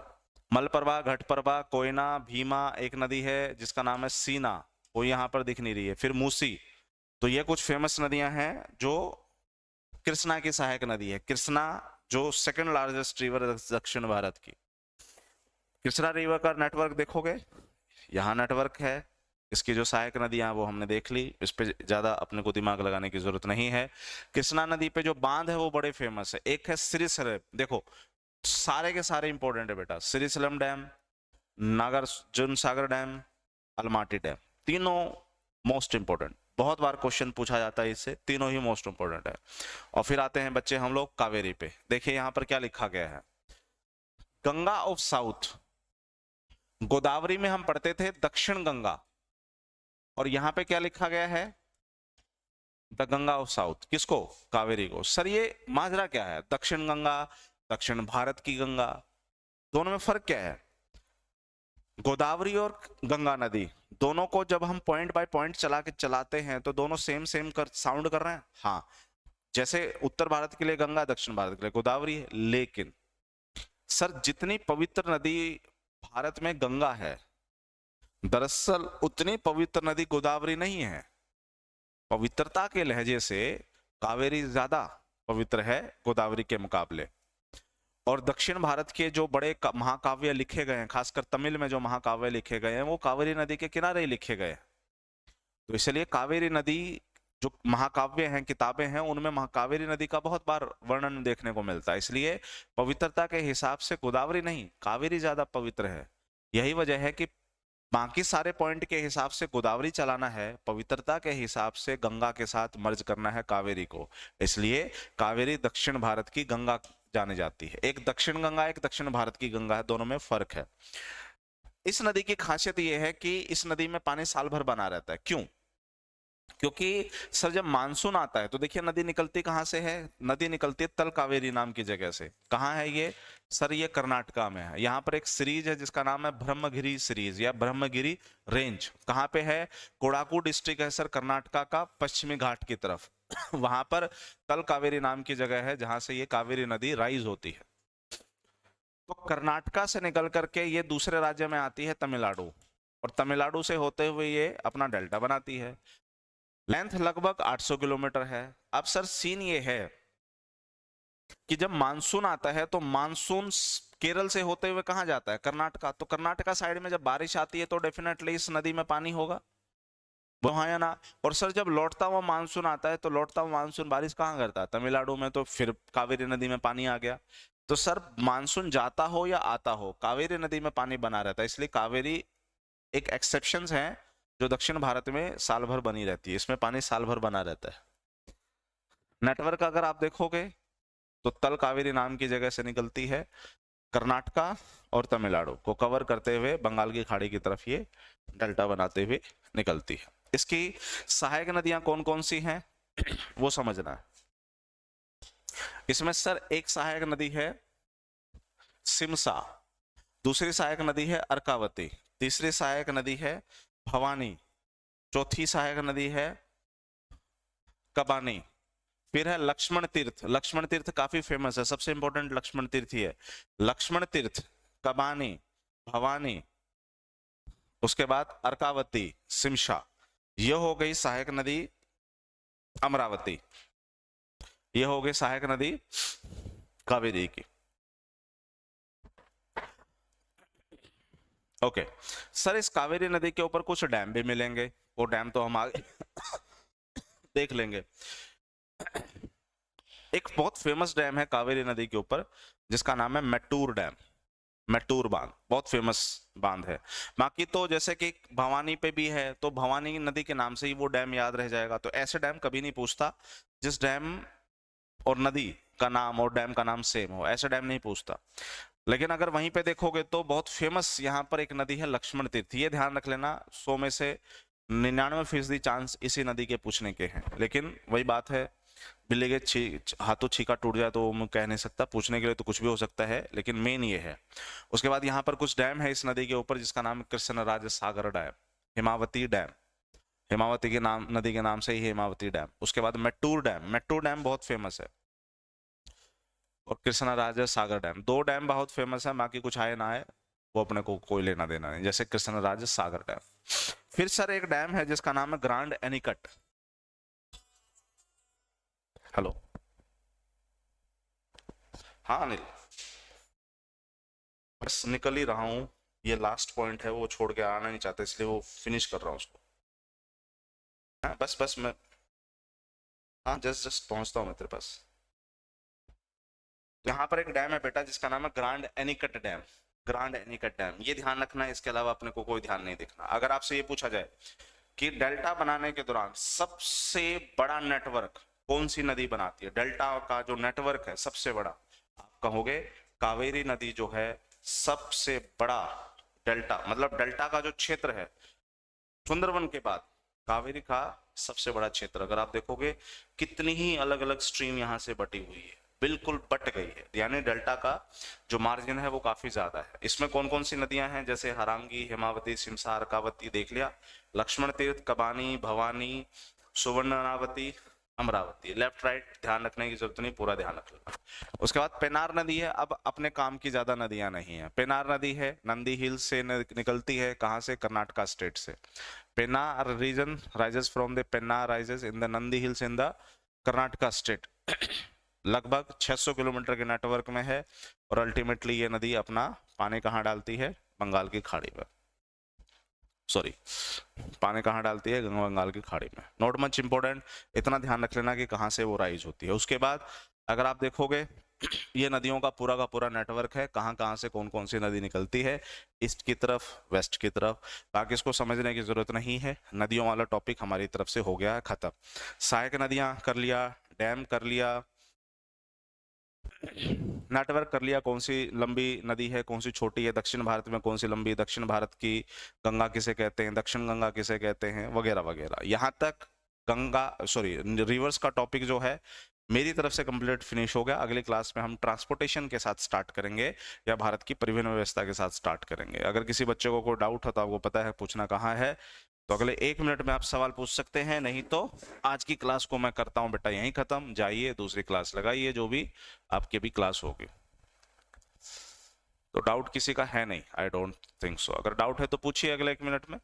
Speaker 1: मलप्रभा, घटप्रभा, कोयना, भीमा, एक नदी है जिसका नाम है सीना, वो यहां पर दिख नहीं रही है। फिर मूसी। तो ये कुछ फेमस नदियां हैं जो कृष्णा की सहायक नदी है। कृष्णा जो सेकंड लार्जेस्ट रिवर दक्षिण भारत की। कृष्णा रिवर का नेटवर्क देखोगे, यहाँ नेटवर्क है। इसकी जो सहायक नदियां वो हमने देख ली, इस पे ज्यादा अपने को दिमाग लगाने की जरूरत नहीं है। कृष्णा नदी पे जो बांध है वो बड़े फेमस है। एक है श्रीशैलम, देखो सारे के सारे इंपॉर्टेंट है बेटा। Srisailam dam, Nagarjuna Sagar dam, Almaty dam, तीनों मोस्ट इंपॉर्टेंट। बहुत बार क्वेश्चन पूछा जाता है इससे, तीनों ही मोस्ट इंपॉर्टेंट है। और फिर आते हैं बच्चे हम लोग कावेरी पे। देखिए यहाँ पर क्या लिखा गया है, गंगा ऑफ साउथ। गोदावरी में हम पढ़ते थे दक्षिण गंगा, और यहां पे क्या लिखा गया है? The Ganga of south. किसको? कावेरी को। सर ये माजरा क्या है? दक्षिण गंगा, दक्षिण भारत की गंगा, दोनों में फर्क क्या है? गोदावरी और गंगा नदी दोनों को जब हम पॉइंट बाय पॉइंट चला के चलाते हैं तो दोनों सेम सेम कर साउंड कर रहे हैं। हाँ, जैसे उत्तर भारत के लिए गंगा, दक्षिण भारत के लिए गोदावरी है, लेकिन सर जितनी पवित्र नदी भारत में गंगा है, दरअसल उतनी पवित्र नदी गोदावरी नहीं है। पवित्रता के लहजे से कावेरी ज्यादा पवित्र है गोदावरी के मुकाबले। और दक्षिण भारत के जो बड़े महाकाव्य लिखे गए हैं, खासकर तमिल में जो महाकाव्य लिखे गए हैं, वो कावेरी नदी के किनारे ही लिखे गए हैं। तो इसलिए कावेरी नदी जो महाकाव्य हैं, किताबें हैं, उनमें महाकावेरी नदी का बहुत बार वर्णन देखने को मिलता है। इसलिए पवित्रता के हिसाब से गोदावरी नहीं, कावेरी ज्यादा पवित्र है। यही वजह है कि बाकी सारे पॉइंट के हिसाब से गोदावरी चलाना है, पवित्रता के हिसाब से गंगा के साथ मर्ज करना है कावेरी को। इसलिए कावेरी दक्षिण भारत की गंगा जानी जाती है। एक दक्षिण गंगा, एक दक्षिण भारत की गंगा है, दोनों में फर्क है। इस नदी की खासियत यह है कि इस नदी में पानी साल भर बना रहता है। क्यों? क्योंकि सर जब मानसून आता है तो देखिए नदी निकलती कहां से है? नदी निकलती है तल कावेरी नाम की जगह से। कहां है ये? सर ये कर्नाटका में है। यहाँ पर एक सीरीज है जिसका नाम है ब्रह्मगिरी सीरीज या ब्रह्मगिरी रेंज। कहाँ पे है? कोड़ाकू डिस्ट्रिक्ट है सर, कर्नाटका का पश्चिमी घाट की तरफ। वहां पर तल कावेरी नाम की जगह है जहां से ये कावेरी नदी राइज होती है। तो कर्नाटका से निकल करके ये दूसरे राज्य में आती है तमिलनाडु, और तमिलनाडु से होते हुए ये अपना डेल्टा बनाती है। लेंथ लगभग 800 किलोमीटर है। अब सर सीन ये है कि जब मानसून आता है तो मानसून केरल से होते हुए कहां जाता है? कर्नाटका। तो कर्नाटका साइड में जब बारिश आती है तो डेफिनेटली इस नदी में पानी होगा, वहां या ना। और सर जब लौटता हुआ मानसून आता है तो लौटता हुआ मानसून बारिश कहां करता है? तमिलनाडु में। तो फिर कावेरी नदी में पानी आ गया। तो सर मानसून जाता हो या आता हो, कावेरी नदी में पानी बना रहता है। इसलिए कावेरी एक एक्सेप्शंस हैं जो दक्षिण भारत में साल भर बनी रहती है, इसमें पानी साल भर बना रहता है। नेटवर्क अगर आप देखोगे तो तल कावेरी नाम की जगह से निकलती है, कर्नाटका और तमिलनाडु को कवर करते हुए बंगाल की खाड़ी की तरफ ये डेल्टा बनाते हुए निकलती है। इसकी सहायक नदियां कौन कौन सी हैं वो समझना है। इसमें सर एक सहायक नदी है सिमसा, दूसरी सहायक नदी है अर्कावती, तीसरी सहायक नदी है भवानी, चौथी सहायक नदी है कबानी, फिर है लक्ष्मण तीर्थ। लक्ष्मण तीर्थ काफी फेमस है, सबसे इंपॉर्टेंट लक्ष्मण तीर्थ ही है। लक्ष्मण तीर्थ, कबानी, भवानी, उसके बाद अर्कावती, सिमशा, यह हो गई सहायक नदी अमरावती, यह हो गई सहायक नदी कावेरी की। ओके सर, इस कावेरी नदी के ऊपर कुछ डैम भी मिलेंगे, वो डैम तो हम आगे देख लेंगे। एक बहुत फेमस डैम है कावेरी नदी के ऊपर जिसका नाम है मैटूर डैम, मैटूर बांध, बहुत फेमस बांध है। बाकी तो जैसे कि भवानी पे भी है तो भवानी नदी के नाम से ही वो डैम याद रह जाएगा, तो ऐसे डैम कभी नहीं पूछता जिस डैम और नदी का नाम और डैम का नाम सेम हो, ऐसे डैम नहीं पूछता। लेकिन अगर वहीं पे देखोगे तो बहुत फेमस यहाँ पर एक नदी है लक्ष्मण तीर्थ, ये ध्यान रख लेना, 100 में से 99% चांस इसी नदी के पूछने के हैं। लेकिन वही बात है, बिल्ली के हाथों छीका टूट जाए तो मैं कह नहीं सकता, पूछने के लिए तो कुछ भी हो सकता है, लेकिन मेन ये है। उसके बाद यहाँ पर कुछ डैम है इस नदी के ऊपर जिसका नाम कृष्णराज सागर डैम, हेमावती डैम, हेमावती के नाम, नदी के नाम से ही हेमावती डैम। उसके बाद मैटूर डैम, मैटूर डैम बहुत फेमस है, और कृष्णराज सागर डैम, दो डैम बहुत फेमस है, बाकी कुछ आए ना आए वो अपने को कोई लेना देना नहीं, जैसे कृष्णराज सागर डैम। फिर सर एक डैम है जिसका नाम है ग्रांड एनिकट। हेलो, हाँ अनिल, बस निकल ही रहा हूँ, ये लास्ट पॉइंट है, वो छोड़ के आना नहीं चाहते इसलिए वो फिनिश कर रहा हूँ उसको। हाँ बस मैं, हाँ जस्ट पहुंचता हूँ मैं तेरे पास। यहाँ पर एक डैम है बेटा जिसका नाम है grand anicut dam, grand anicut dam, ये ध्यान रखना है, इसके अलावा अपने को कोई ध्यान नहीं दिखना। अगर आपसे ये पूछा जाए कि डेल्टा बनाने के दौरान सबसे बड़ा नेटवर्क कौन सी नदी बनाती है, डेल्टा का जो नेटवर्क है सबसे बड़ा, आप कहोगे कावेरी नदी जो है सबसे बड़ा डेल्टा, मतलब डेल्टा का जो क्षेत्र है सुंदरवन के बाद कावेरी का सबसे बड़ा क्षेत्र। अगर आप देखोगे कितनी ही अलग अलग स्ट्रीम यहाँ से बटी हुई है, बिल्कुल बट गई है, यानी डेल्टा का जो मार्जिन है वो काफी ज्यादा है। इसमें कौन कौन सी नदियां हैं, जैसे हरांगी, हेमावती, सिमसा, अर्कावती देख लिया, लक्ष्मण तीर्थ, कबानी, भवानी, सुवर्णनावती, अमरावती। लेफ्ट राइट ध्यान रखने की जरूरत नहीं, पूरा ध्यान रख लेना। उसके बाद पेनार नदी है, अब अपने काम की ज्यादा नदियां नहीं है। पेनार नदी है नंदी हिल्स से निकलती है, कहां से, कर्नाटका स्टेट से। Penner region rises from the Penner rises in the Nandi hills in the Karnataka state. लगभग 600 किलोमीटर के नेटवर्क में है, और अल्टीमेटली ये नदी अपना पानी कहाँ डालती है, बंगाल की खाड़ी में, सॉरी पानी कहाँ डालती है, गंगा बंगाल की खाड़ी में। नॉट मच इंपॉर्टेंट, इतना ध्यान रख लेना कि कहाँ से वो राइज होती है। उसके बाद अगर आप देखोगे ये नदियों का पूरा नेटवर्क है, कहाँ कहाँ से कौन कौन सी नदी निकलती है, ईस्ट की तरफ, वेस्ट की तरफ, बाकी इसको समझने की जरूरत नहीं है। नदियों वाला टॉपिक हमारी तरफ से हो गया है खत्म। सहायक नदियां कर लिया, डैम कर लिया, नेटवर्क कर लिया, कौन सी लंबी नदी है कौन सी छोटी है, दक्षिण भारत में कौन सी लंबी, दक्षिण भारत की गंगा किसे कहते हैं, दक्षिण गंगा किसे कहते हैं, वगैरह वगैरह। यहाँ तक गंगा सॉरी रिवर्स का टॉपिक जो है मेरी तरफ से कंप्लीट फिनिश हो गया। अगली क्लास में हम ट्रांसपोर्टेशन के साथ स्टार्ट करेंगे या भारत की परिवहन व्यवस्था के साथ स्टार्ट करेंगे। अगर किसी बच्चे को कोई डाउट हो तो आपको पता है पूछना कहाँ है, तो अगले 1 मिनट में आप सवाल पूछ सकते हैं, नहीं तो आज की क्लास को मैं करता हूं बेटा यहीं खत्म, जाइए दूसरी क्लास लगाइए जो भी आपकी भी क्लास होगी। तो डाउट किसी का है नहीं, आई डोंट थिंक सो। अगर डाउट है तो पूछिए अगले 1 मिनट में।